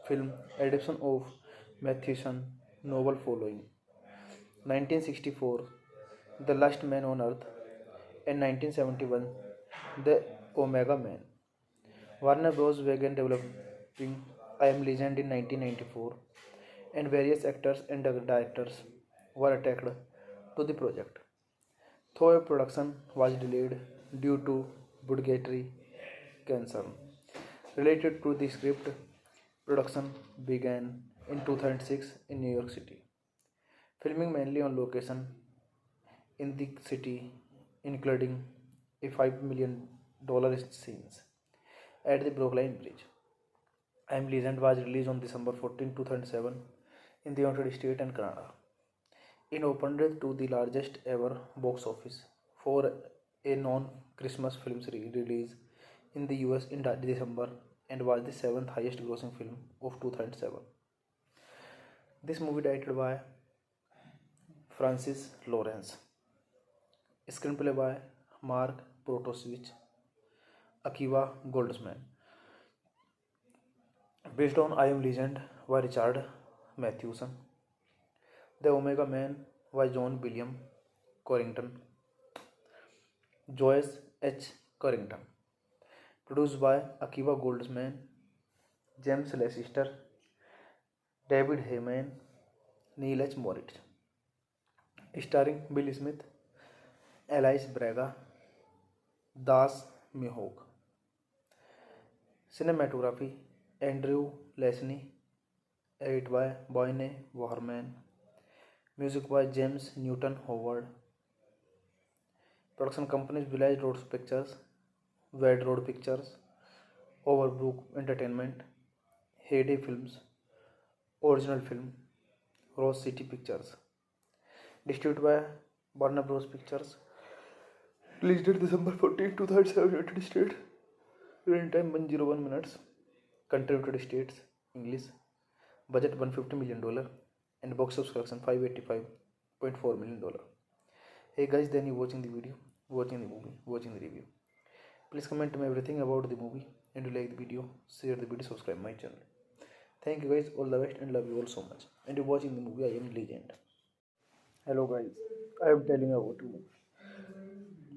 film adaptation of Matthewson novel following 1964 The Last Man on Earth and 1971 The Omega Man. Warner Bros. Began developing I Am Legend in 1994 and various actors and directors were attached to the project. Though production was delayed due to budgetary concern related to the script, production began in 2006 in New York City. Filming mainly on location in the city, including a $5 million scenes at the Brooklyn Bridge. I Am Legend was released on December 14, 2007 in the United States and Canada. It opened to the largest ever box office for a non-Christmas film release in the US in December and was the seventh highest grossing film of 2007. This movie directed by Francis Lawrence, screenplay by Mark Protosevich, Akiva Goldsman, based on I Am Legend by Richard Matheson. The Omega Man by John William Corrington, Joyce H. Corrington, produced by Akiva Goldsman, James Lester, David Heyman, Neil H. Moritz, starring Bill Smith, Alice Braga, Das Mihawk. Cinematography Andrew Lesney, edited by Boyne Waterman, music by James Newton Howard. Production companies Village Road Pictures, Wade Road Pictures, Overbrook Entertainment, Heyday Films, Original Film, Rose City Pictures. Distributed by Warner Bros. Pictures. Released date December 14, 2007, United States. Runtime 101 minutes. Country United States, English. Budget $150 million and box office collection $585.4 million. Hey guys, then you watching the video, watching the movie, watching the review. Please comment me everything about the movie and you like the video, share the video, subscribe my channel. Thank you guys, all the best and love you all so much. And you're watching the movie I Am Legend. Hello guys, I am telling about the movie.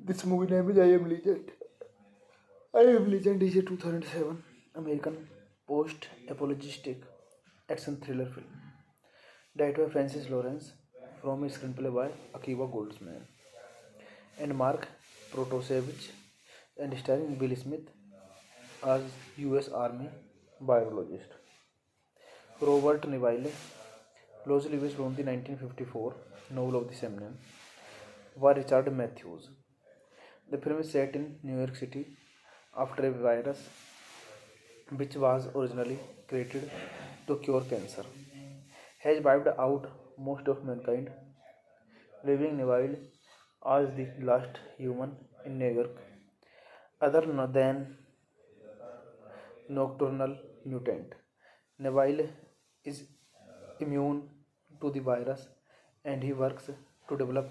This movie name is I Am Legend. I Am Legend is a 2007 American post-apocalyptic action thriller film directed by Francis Lawrence from a screenplay by Akiva Goldsman and Mark Protosevich and starring Bill Smith as US Army biologist. Robert Neville, loosely based on the 1954 novel of the same name, by Richard Matthews. The film is set in New York City after a virus which was originally created to cure cancer has wiped out most of mankind, leaving Neville as the last human in New York other than nocturnal mutant. Neville is immune to the virus and he works to develop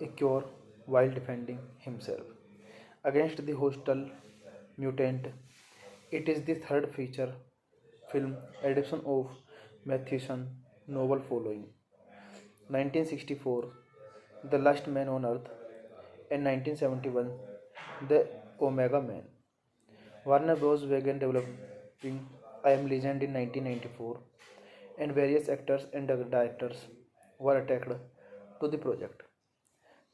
a cure while defending himself against the hostile mutant. It is the third feature film adaptation of Matthewson's novel following 1964 The Last Man on Earth and 1971 The Omega Man. Warner Bros. Began developing I Am Legend in 1994 and various actors and directors were attached to the project.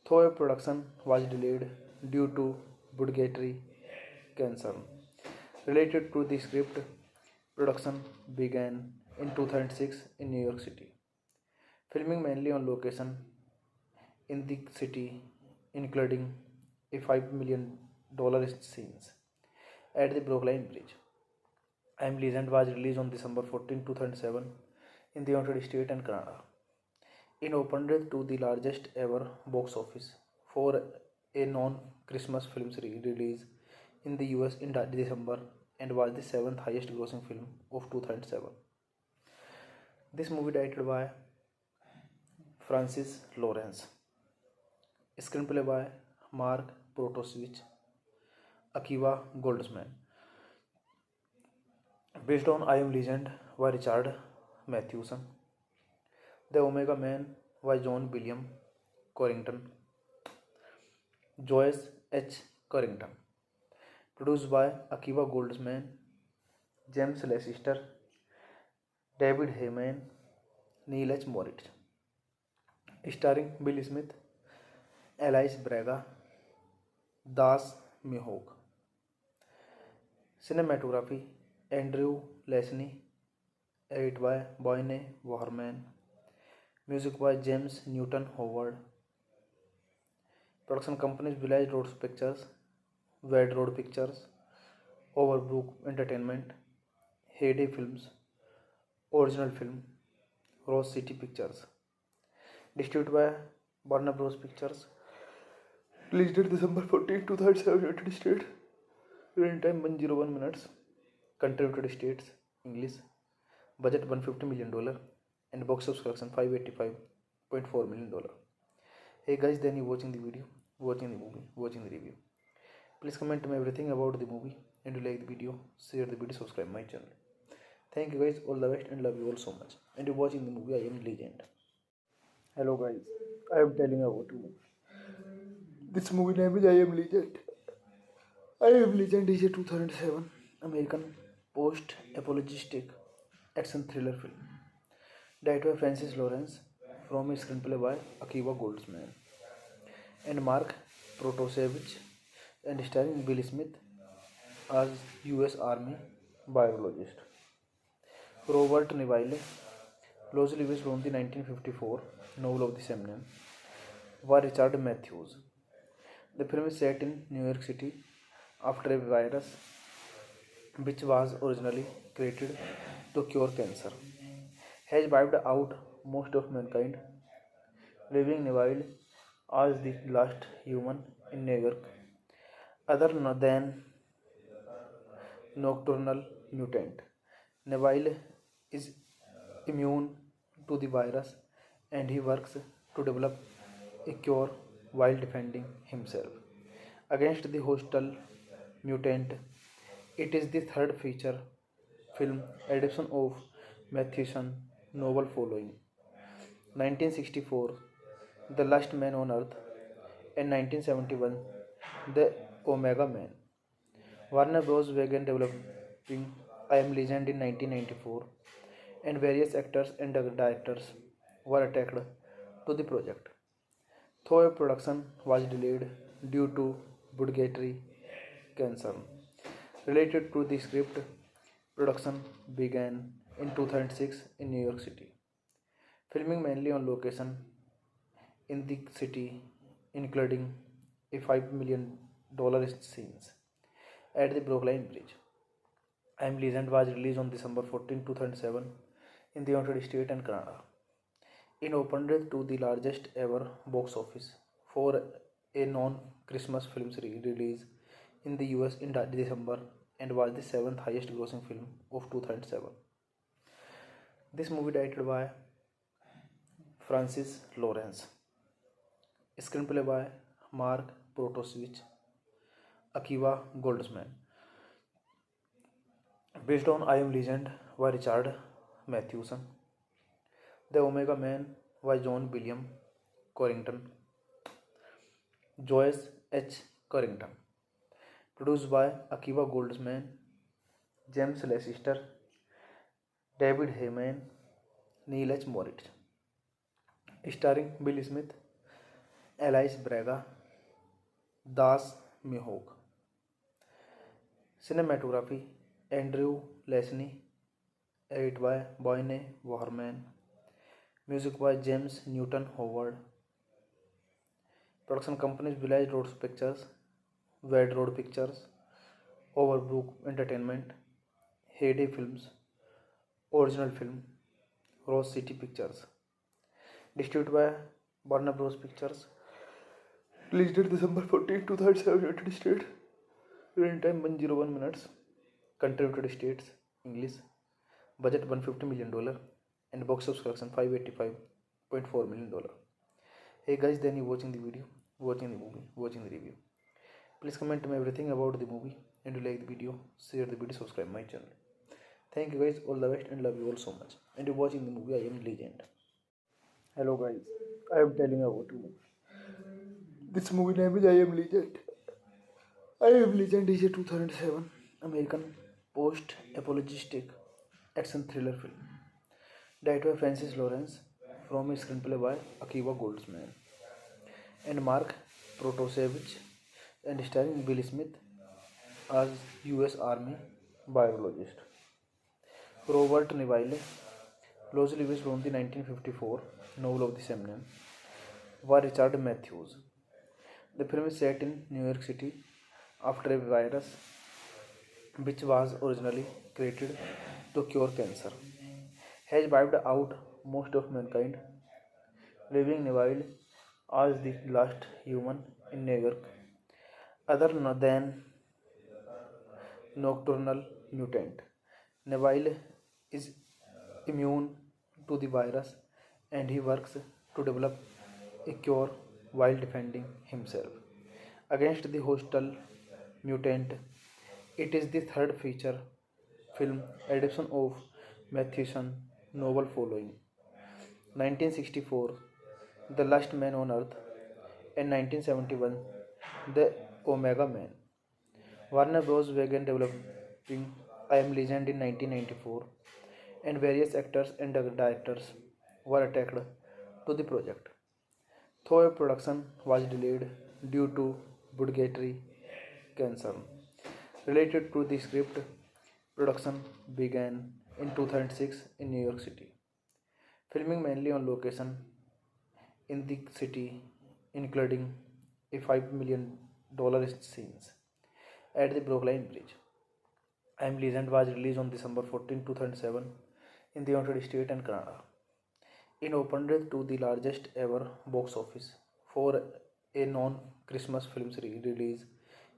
Though production was delayed due to budgetary concern related to the script, production began in 2006 in New York City. Filming mainly on location in the city, including a $5 million scenes at the Brooklyn Bridge. I Am Legend was released on December 14, 2007 in the United States and Canada. It opened to the largest ever box office for a non-Christmas film release in the US in December and was the seventh highest grossing film of 2007. This movie directed by Francis Lawrence, screenplay by Mark Protosevich, Akiva Goldsman, based on I Am Legend by Richard Matheson. The Omega Man by John William Corrington, Joyce H. Corrington, produced by Akiva Goldsman, James Lester, David Heyman, Neil H. Moritz, starring Bill Smith, Alice Braga, Das Mihawk. Cinematography Andrew Lesney, edited by Boyne Waterman, music by James Newton Howard. Production companies Village Road Pictures, Wade Road Pictures, Overbrook Entertainment, Heyday Films, Original Film, Rose City Pictures. Distributed by Warner Bros. Pictures. Release date December 14, 2007, United States. Running time 101 minutes. Country United States. English. Budget $150 million. And box office collection $585.4 million. Hey guys, then you watching the video, watching the movie, watching the review. Please comment me everything about the movie, and you like the video, share the video, subscribe my channel. Thank you guys, all the best, and love you all so much. And you're watching the movie I Am Legend. Hello guys, I am telling about the movie. This movie name is I Am Legend. I Am Legend is a 2007 American post-apocalyptic action thriller film. Directed by Francis Lawrence, from a screenplay by Akiva Goldsman and Mark Protosevich, and starring Bill Smith as U.S. Army biologist. Robert Neville, loosely based on the 1954 novel of the same name, by Richard Matthews. The film is set in New York City after a virus which was originally created to cure cancer has wiped out most of mankind, leaving Neville as the last human in New York other than nocturnal mutant. Neville is immune to the virus and he works to develop a cure while defending himself against the hostile mutant. It is the third feature film adaptation of Matthewson's novel following 1964, The Last Man on Earth, and 1971, The Omega Man. Warner Bros. Began developing I Am Legend in 1994, and various actors and directors were attached to the project. Though production was delayed due to budgetary concern related to the script, production began in 2006 in New York City. Filming mainly on location in the city, including a $5 million scenes at the Brooklyn Bridge. I Am Legend was released on December 14, 2007 in the United States and Canada. It opened to the largest ever box office for a non-Christmas film release in the US in December and was the 7th highest grossing film of 2007. This movie directed by Francis Lawrence. Screenplay by Mark Protosevich, Akiva Goldsman. Based on I Am Legend by Richard Mathewson. The Omega Man by John William Corrington. Joyce H. Corrington. Produced by Akiva Goldsman, James Lester, David Heyman, Neil H. Moritz. Starring Bill Smith, Alice Braga, Das Mihawk. Cinematography Andrew Lesney, edited by Boyne Warman. Music by James Newton Howard. Production companies Village Road Pictures, Wade Road Pictures, Overbrook Entertainment, Heyday Films, Original Film, Rose City Pictures. Distributed by Warner Bros. Pictures. Release date December 14, 2007, United States. Running time 101 minutes. Country United States. English. Budget $150 million. And box office collection $585.4 million. Hey guys, then you watching the video, watching the movie, watching the review. Please comment me everything about the movie, and you like the video, share the video, subscribe my channel. Thank you guys, all the best, and love you all so much. And you're watching the movie I Am Legend. Hello guys, I am telling about the movie. This movie name is I Am Legend. I Am Legend is a 2007 American post-apocalyptic action thriller film. Directed by Francis Lawrence, from a screenplay by Akiva Goldsman and Mark Protosevich, and starring Bill Smith as U.S. Army biologist. Robert Neville, loosely based on the 1954 novel of the same name, by Richard Matthews. The film is set in New York City after a virus which was originally created to cure cancer has wiped out most of mankind, leaving Neville as the last human in New York. Other than nocturnal mutant, Neville is immune to the virus and he works to develop a cure while defending himself against the hostile mutant. It is the third feature film adaptation of Matthewson novel following 1964 The Last Man on Earth and 1971 The Omega Man. Warner Bros. Began developing I Am Legend in 1994 and various actors and directors were attached to the project. Though production was delayed due to budgetary concern related to the script, production began in 2006 in New York City. Filming mainly on location in the city, including a $5 million scenes at the Brooklyn Bridge. I Am Legend was released on December 14, 2007 in the United States and Canada. It opened to the largest ever box office for a non-Christmas film release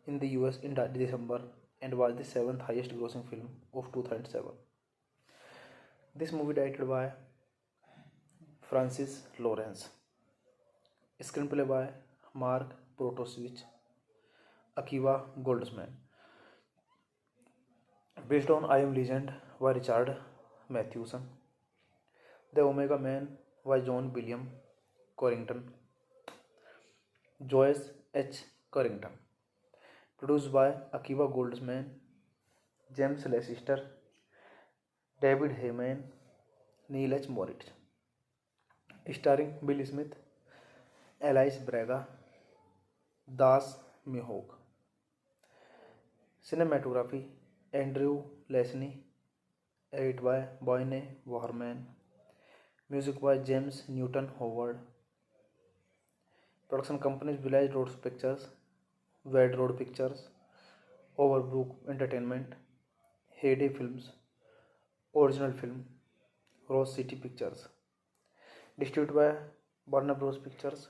in the US in December and was the seventh highest grossing film of 2007. This movie directed by Francis Lawrence, screenplay by Mark Protosevich, Akiva Goldsman, based on I Am Legend by Richard Mathewson. The Omega Man by John William Corrington, Joyce H. Corrington. Produced by Akiva Goldsman, James Lester, David Heyman, Neil H. Moritz. Starring Bill Smith, Alice Braga, Das Mihawk. Cinematography Andrew Lesney, edited by Boyne Warman. Music by James Newton Howard. Production companies Village Road Pictures, Wade Road Pictures, Overbrook Entertainment, Heyday Films, Original Film, Rose City Pictures. Distributed by Warner Bros. Pictures.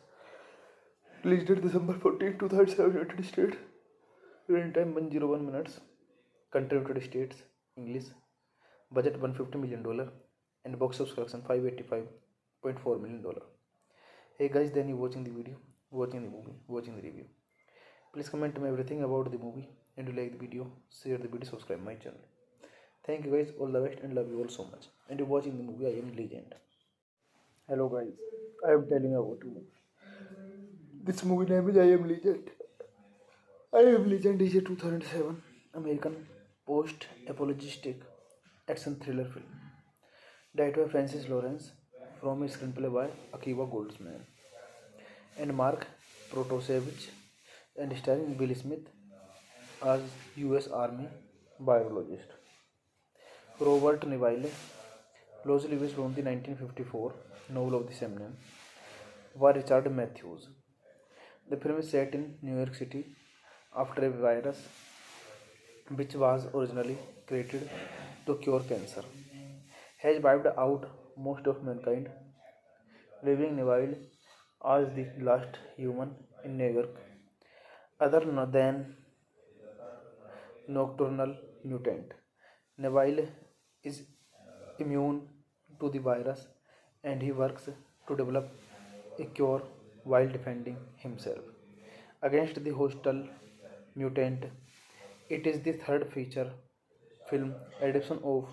Released date December 14, 2007, United States. Runtime 101 minutes. Country United States, English. Budget $150 million and box office collection $585.4 million. Hey guys, then you watching the video, watching the movie, watching the review. Please comment me everything about the movie and you like the video, share the video, subscribe my channel. Thank you guys, all the best and love you all so much. And you're watching the movie I Am Legend. Hello guys, I am telling you about the movie. This movie name is I Am Legend. I Am Legend is a 2007 American post-apocalyptic action thriller film. Directed by Francis Lawrence, from a screenplay by Akiva Goldsman and Mark Protosevich, and starring Bill Smith as U.S. Army biologist. Robert Neville, loosely based on the 1954 novel of the same name, by Richard Matthews. The film is set in New York City after a virus which was originally created to cure cancer has wiped out most of mankind, leaving Neville as the last human in New York. Other than nocturnal mutant, Neville is immune to the virus and he works to develop a cure while defending himself against the hostile mutant. It is the third feature film adaptation of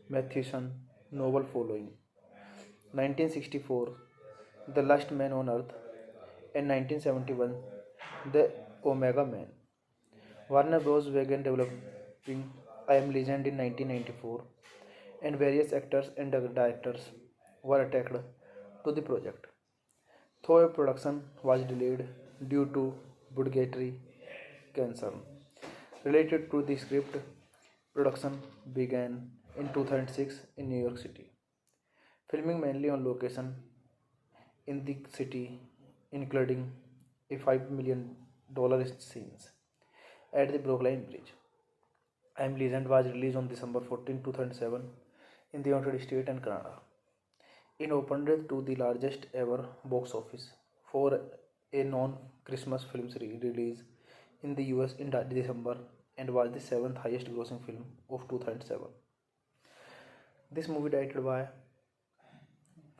Matthewson novel following 1964 The Last Man on Earth and 1971 The Omega Man. Warner Bros. Began developing I Am Legend in 1994 and various actors and directors were attached to the project. Though production was delayed due to budgetary concern related to the script, production began in 2006 in New York City. Filming mainly on location in the city, including a $5 million scenes at the Brooklyn Bridge. I Am Legend was released on December 14, 2007 in the United States and Canada. It opened to the largest ever box office for a non-Christmas film release in the US in December and was the seventh highest grossing film of 2007. This movie directed by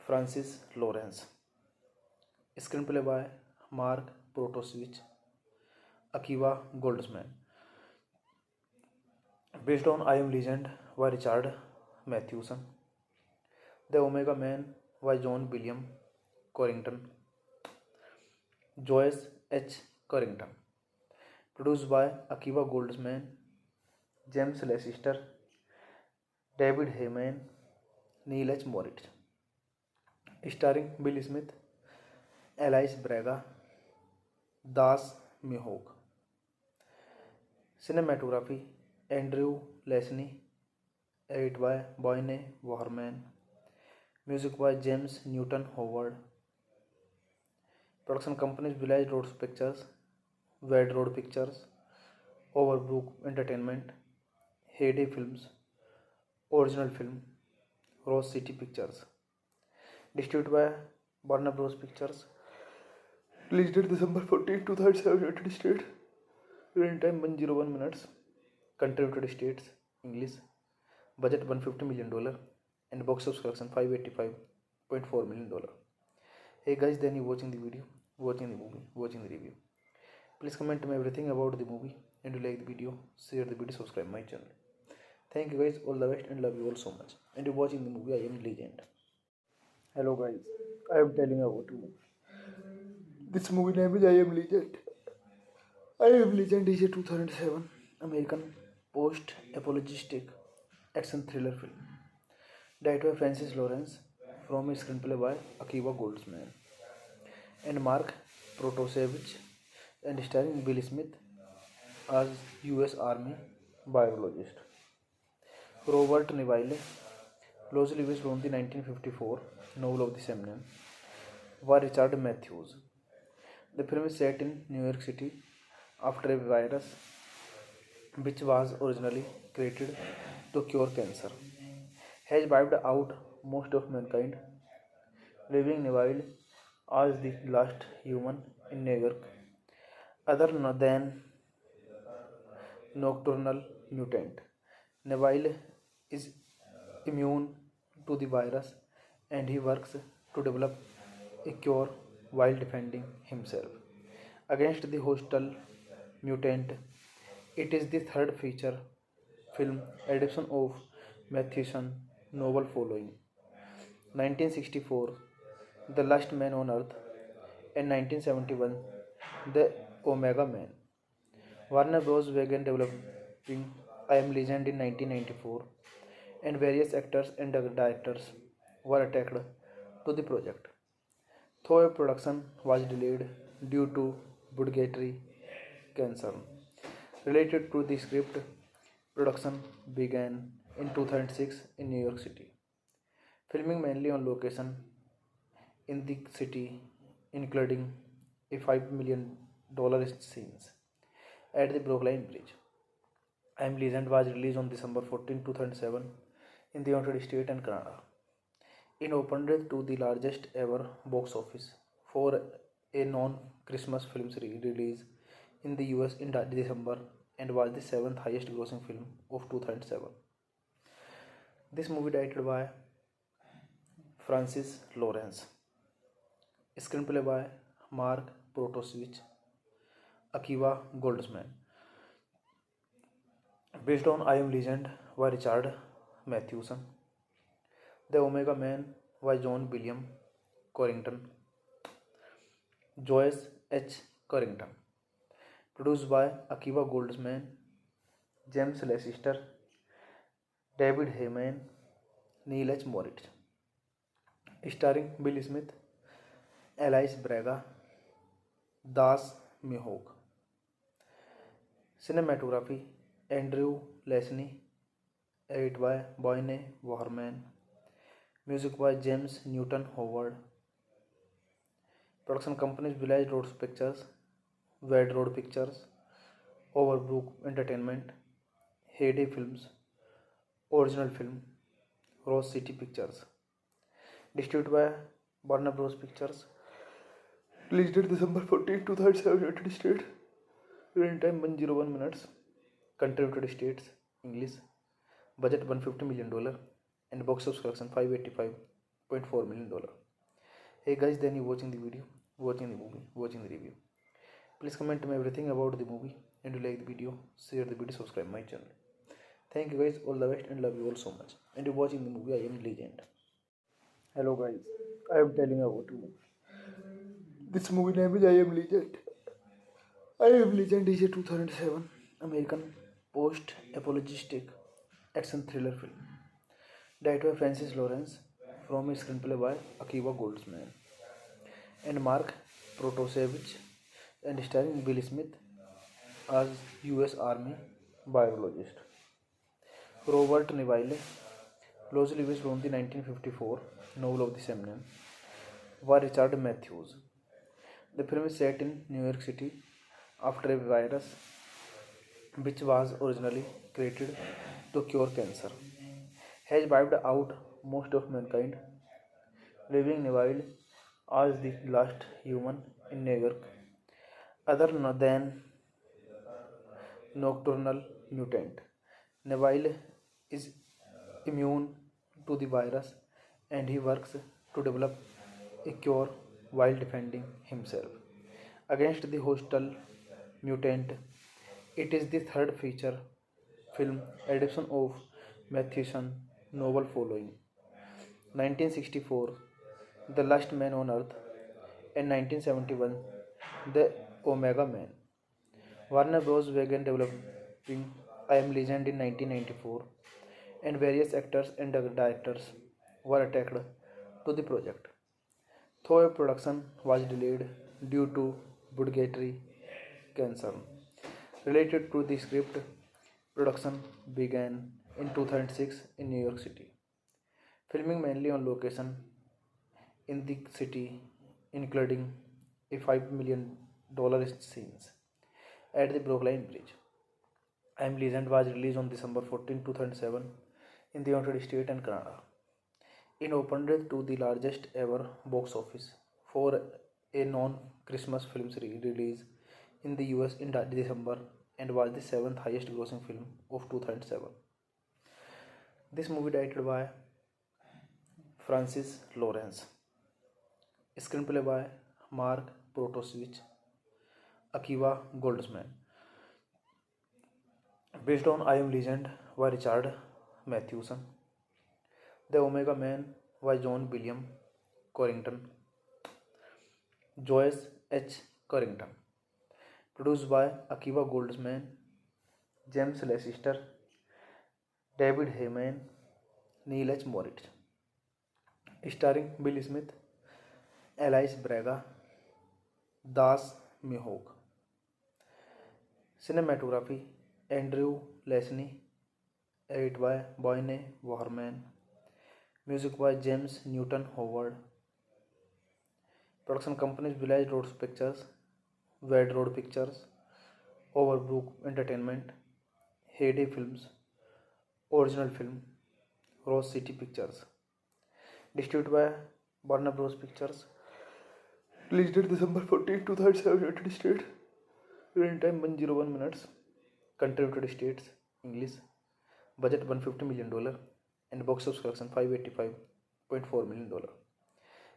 Francis Lawrence, screenplay by Mark Protosevich, Akiva Goldsman, based on I Am Legend by Richard Matheson. The Omega Man by John William Corrington, Joyce H. Corrington, produced by Akiva Goldsman, James Lester, David Heyman, Neil H. Moritz, starring Bill Smith, Alice Braga, Das Mihawk. Cinematography Andrew Lesney, edited by Boyne Waterman, music by James Newton Howard. Production companies Village Road Pictures, Wade Road Pictures, Overbrook Entertainment, Heyday Films, Original Film, Rose City Pictures. Distributed by Warner Bros. Pictures. Released date December 14, 2007, United States. Runtime 101 minutes. Country United States, English. Budget $150 million and box office collection $585.4 million. Hey guys, then you watching the video, watching the movie, watching the review. Please comment me everything about the movie and you like the video, share the video, subscribe my channel. Thank you guys, all the best and love you all so much. And you're watching the movie I Am Legend. Hello guys, I am telling you about the movie. This movie name is I Am Legend. I Am Legend is a 2007 American post-apocalyptic action thriller film directed by Francis Lawrence from a screenplay by Akiva Goldsman and Mark Protosevich and starring Bill Smith as US Army biologist. Robert Neville, loosely based on the 1954 novel of the same name, by Richard Matthews. The film is set in New York City after a virus which was originally created to cure cancer has wiped out most of mankind, leaving Neville as the last human in New York other than nocturnal mutant. Neville is immune to the virus and he works to develop a cure while defending himself against the hostile mutant. It is the third feature film adaptation of Matthewson's novel following 1964, The Last Man on Earth, and 1971, The Omega Man. Warner Bros. Began developing I Am Legend in 1994, and various actors and directors were attached to the project. Though production was delayed due to budgetary concern related to the script, production began in 2006 in New York City. Filming mainly on location in the city, including a $5 million scenes at the Brooklyn Bridge. I Am Legend was released on December 14, 2007 in the United States and Canada. It opened to the largest ever box office for a non-Christmas film release in the US in December and was the seventh highest grossing film of 2007. This movie directed by Francis Lawrence, screenplay by Mark Protosevich, Akiva Goldsman, based on I Am Legend by Richard Matheson. The Omega Man by John William Corrington, Joyce H. Corrington, produced by Akiva Goldsman, James Lester, David Heyman, Neil H. Moritz, starring Bill Smith, Alice Braga, Das Mihawk. Cinematography Andrew Lesney, edited by Boyne Waterman, music by James Newton Howard. Production companies Village Road Pictures, Wade Road Pictures, Overbrook Entertainment, Heyday Films, Original Film, Rose City Pictures. Distributed by Warner Bros. Pictures. Release date December 14, 2007, United States. Runtime 101 minutes. Country United States. English. Budget $150 million. And box office collection $585.4 million. Hey guys, then you watching the video, watching the movie, watching the review. Please comment me everything about the movie, and you like the video, share the video, subscribe my channel. Thank you guys, all the best, and love you all so much. And you're watching the movie I Am Legend. Hello guys, I am telling about the movie. This movie name is I Am Legend. I Am Legend is a 2007 American post-apocalyptic action thriller film directed by Francis Lawrence from a screenplay by Akiva Goldsman and Mark Protosevich and starring Bill Smith as U.S. Army biologist. Robert Neville, loosely based on the 1954 novel of the same name, by Richard Matthews. The film is set in New York City after a virus which was originally created to cure cancer has wiped out most of mankind, leaving Neville as the last human in New York other than nocturnal mutant. Neville is immune to the virus and he works to develop a cure while defending himself against the hostile mutant. It is the third feature film adaptation of Matthewson's novel following 1964, The Last Man on Earth, and 1971, The Omega Man. Warner Bros. Began developing I Am Legend in 1994, and various actors and directors were attached to the project. Though production was delayed due to budgetary concern related to the script, production began in 2006 in New York City. Filming mainly on location in the city, including a $5 million scenes at the Brooklyn Bridge. I Am Legend was released on December 14, 2007 in the United States and Canada. It opened to the largest ever box office for a non-Christmas film release in the US in December and was the 7th highest grossing film of 2007. This movie directed by Francis Lawrence, screenplay by Mark Protosevich, Akiva Goldsman, based on I Am Legend by Richard Mathewson. The Omega Man by John William Corrington, Joyce H. Corrington. Produced by Akiva Goldsman, James Lester, David Heyman, Neil H. Moritz. Starring Bill Smith, Alice Braga, Das Mihawk. Cinematography Andrew Lesney, edited by Boyne Warman. Music by James Newton Howard. Production companies Village Road Pictures, Wade Road Pictures, Overbrook Entertainment, Heyday Films, Original Film, Rose City Pictures. Distributed by Warner Bros. Pictures. Release date December 14, 2007, United States. Runtime 101 minutes. Country United States. English. Budget $150 million. And box office collection $585.4 million.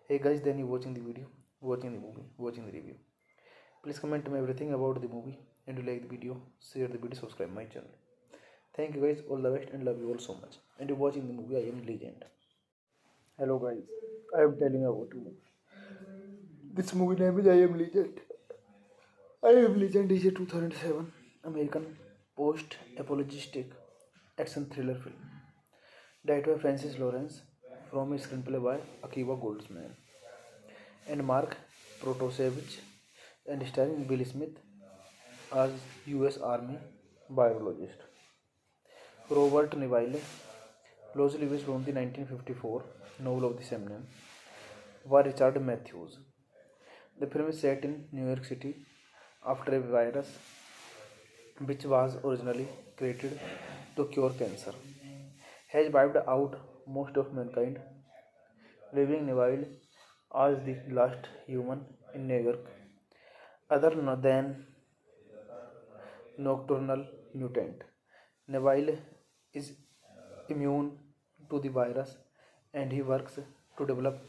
Hey guys, then you watching the video, watching the movie, watching the review. Please comment me everything about the movie, and you like the video, share the video, subscribe my channel. Thank you guys, all the best, and love you all so much. And you're watching the movie I Am Legend. Hello guys, I am telling about the movie. This movie name is I Am Legend. I Am Legend is a 2007 American post-apocalyptic action thriller film directed by Francis Lawrence from a screenplay by Akiva Goldsman and Mark Protosevich and starring Bill Smith as U.S. Army biologist. Robert Neville, loosely based on the 1954 novel of the same name, by Richard Matthews. The film is set in New York City after a virus which was originally created to cure cancer has wiped out most of mankind, leaving Neville as the last human in New York, other than nocturnal mutant. Neville is immune to the virus and he works to develop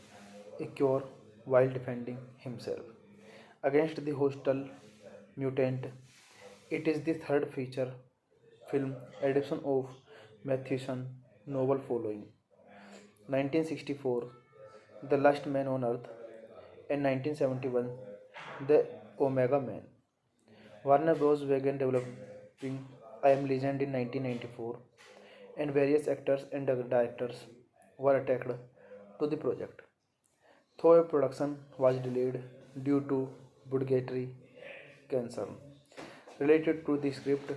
a cure while defending himself against the hostile mutant. It is the third feature film adaptation of Matthewson novel following 1964 The Last Man on Earth and 1971 The Omega Man. Warner Bros. Began developing I Am Legend in 1994 and various actors and directors were attached to the project. Though production was delayed due to budgetary concern related to the script,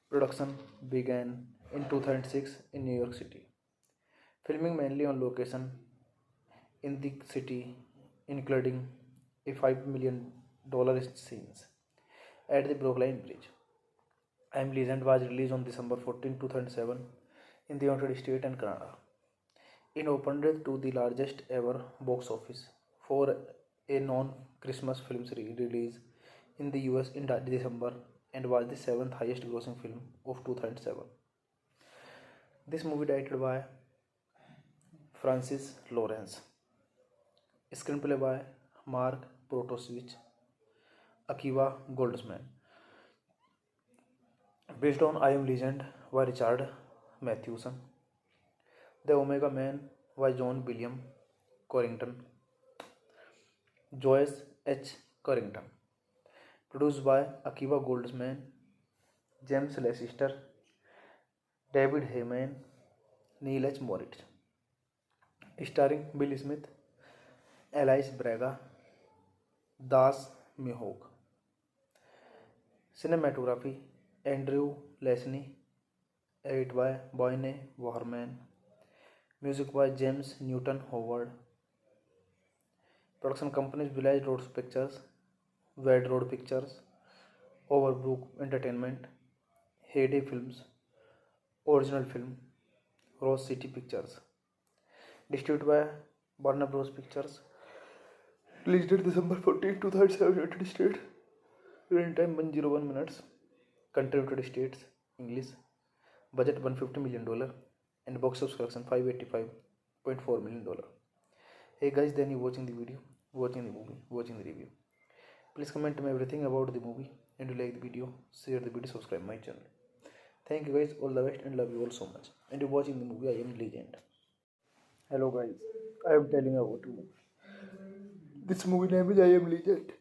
production began in 2006 in New York City. Filming mainly on location in the city, including a $5 million scenes at the Brooklyn Bridge. I Am Legend was released on December 14, 2007 in the United States and Canada. It opened to the largest ever box office for a non-Christmas film release in the US in December and was the seventh highest grossing film of 2007. This movie directed by Francis Lawrence, screenplay by Mark Protosevich, Akiva Goldsman, based on I Am Legend by Richard Mathewson. The Omega Man by John William Corrington, Joyce H. Corrington, produced by Akiva Goldsman, James Lester, David Heyman, Neil H. Moritz, starring Bill Smith, Alice Braga, Das Mihawk. Cinematography Andrew Lesney, edited by Boyne Warman, music by James Newton Howard. Production companies Village Road Pictures, Wade Road Pictures, Overbrook Entertainment, Heyday Films, Original Film, Rose City Pictures. Distributed by Warner Bros. Pictures. Released date December 14, 2007, United States. Runtime 101 minutes. Country United States, English. Budget $150 million and box office collection $585.4 million. Hey guys, then you watching the video, watching the movie, watching the review. Please comment me everything about the movie and you like the video, share the video, subscribe my channel. Thank you guys, all the best and love you all so much. And you're watching the movie I Am Legend. Hello guys, I am telling about the movie. This movie name is I Am Legend.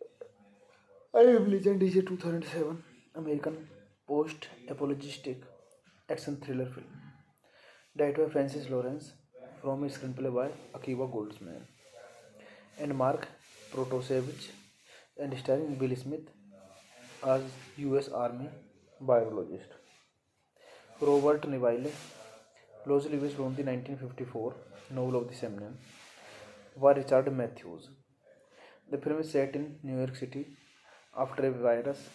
I Am Legend is a 2007 American post-apocalyptic action thriller film directed by Francis Lawrence from a screenplay by Akiva Goldsman and Mark Protosevich and starring Bill Smith as US Army biologist. Robert Neville, loosely based on the 1954 novel of the same name, by Richard Matthews. The film is set in New York City after a virus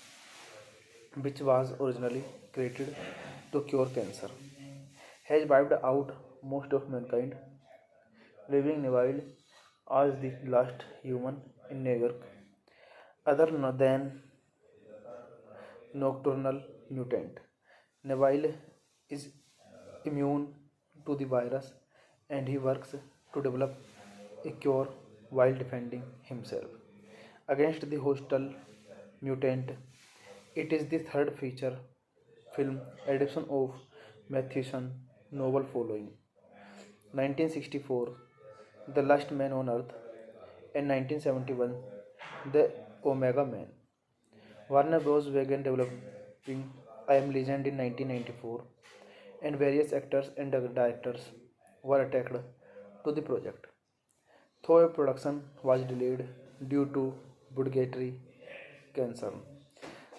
which was originally created to cure cancer has wiped out most of mankind, leaving Neville as the last human in New York, other than nocturnal mutant. Neville is immune to the virus and he works to develop a cure while defending himself against the hostile mutant. It is the third feature film adaptation of Matthewson novel following 1964 The Last Man on Earth and 1971 The Omega Man. Warner Bros. Began developing I Am Legend in 1994 and various actors and directors were attached to the project. Though production was delayed due to budgetary concern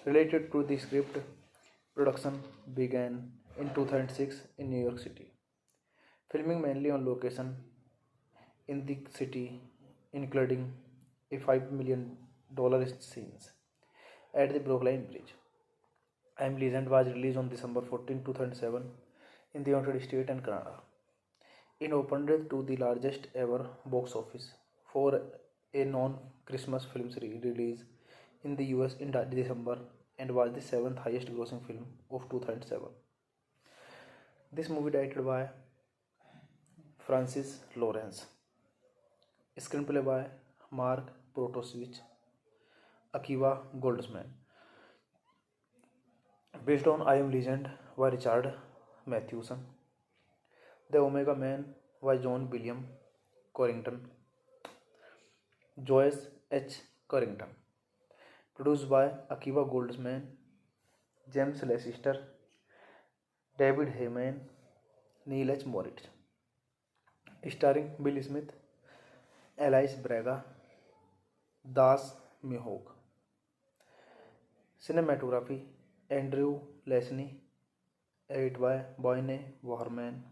related to the script, production began in 2006 in New York City. Filming mainly on location in the city, including a $5 million scenes at the Brooklyn Bridge. I Am Legend was released on December 14, 2007 in the United States and Canada. It opened to the largest ever box office for a non-Christmas film release in the US in December and was the seventh highest grossing film of 2007. This movie directed by Francis Lawrence. Screenplay by Mark Protosevich, Akiva Goldsman. Based on I Am Legend by Richard Matheson. The Omega Man by John William Corrington. Joyce H. Corrington. Produced by Akiva Goldsman, James Lester, David Heyman, Neil H. Moritz. Starring Bill Smith, Alice Braga, Das Mihawk. Cinematography Andrew Lesney, edit by Boyne Warman.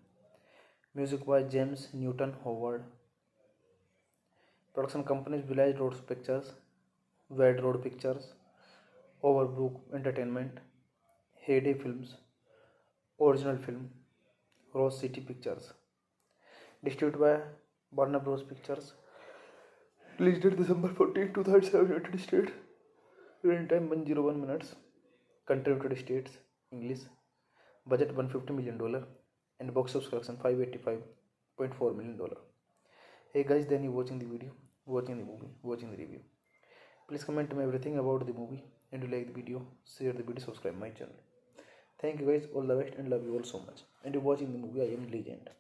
Music by James Newton Howard. Production companies Village Road Pictures, Wade Road Pictures, Overbrook Entertainment, Heyday Films, Original Film, Rose City Pictures. Distributed by Warner Bros. Pictures. Released date December 14, 2007, United States. Runtime 101 minutes. Country United States, English. Budget $150 million and box office collection $585.4 million. Hey guys, then you watching the video, watching the movie, watching the review. Please comment me everything about the movie and you like the video, share the video, subscribe my channel. Thank you guys, all the best and love you all so much. And you're watching the movie I Am Legend.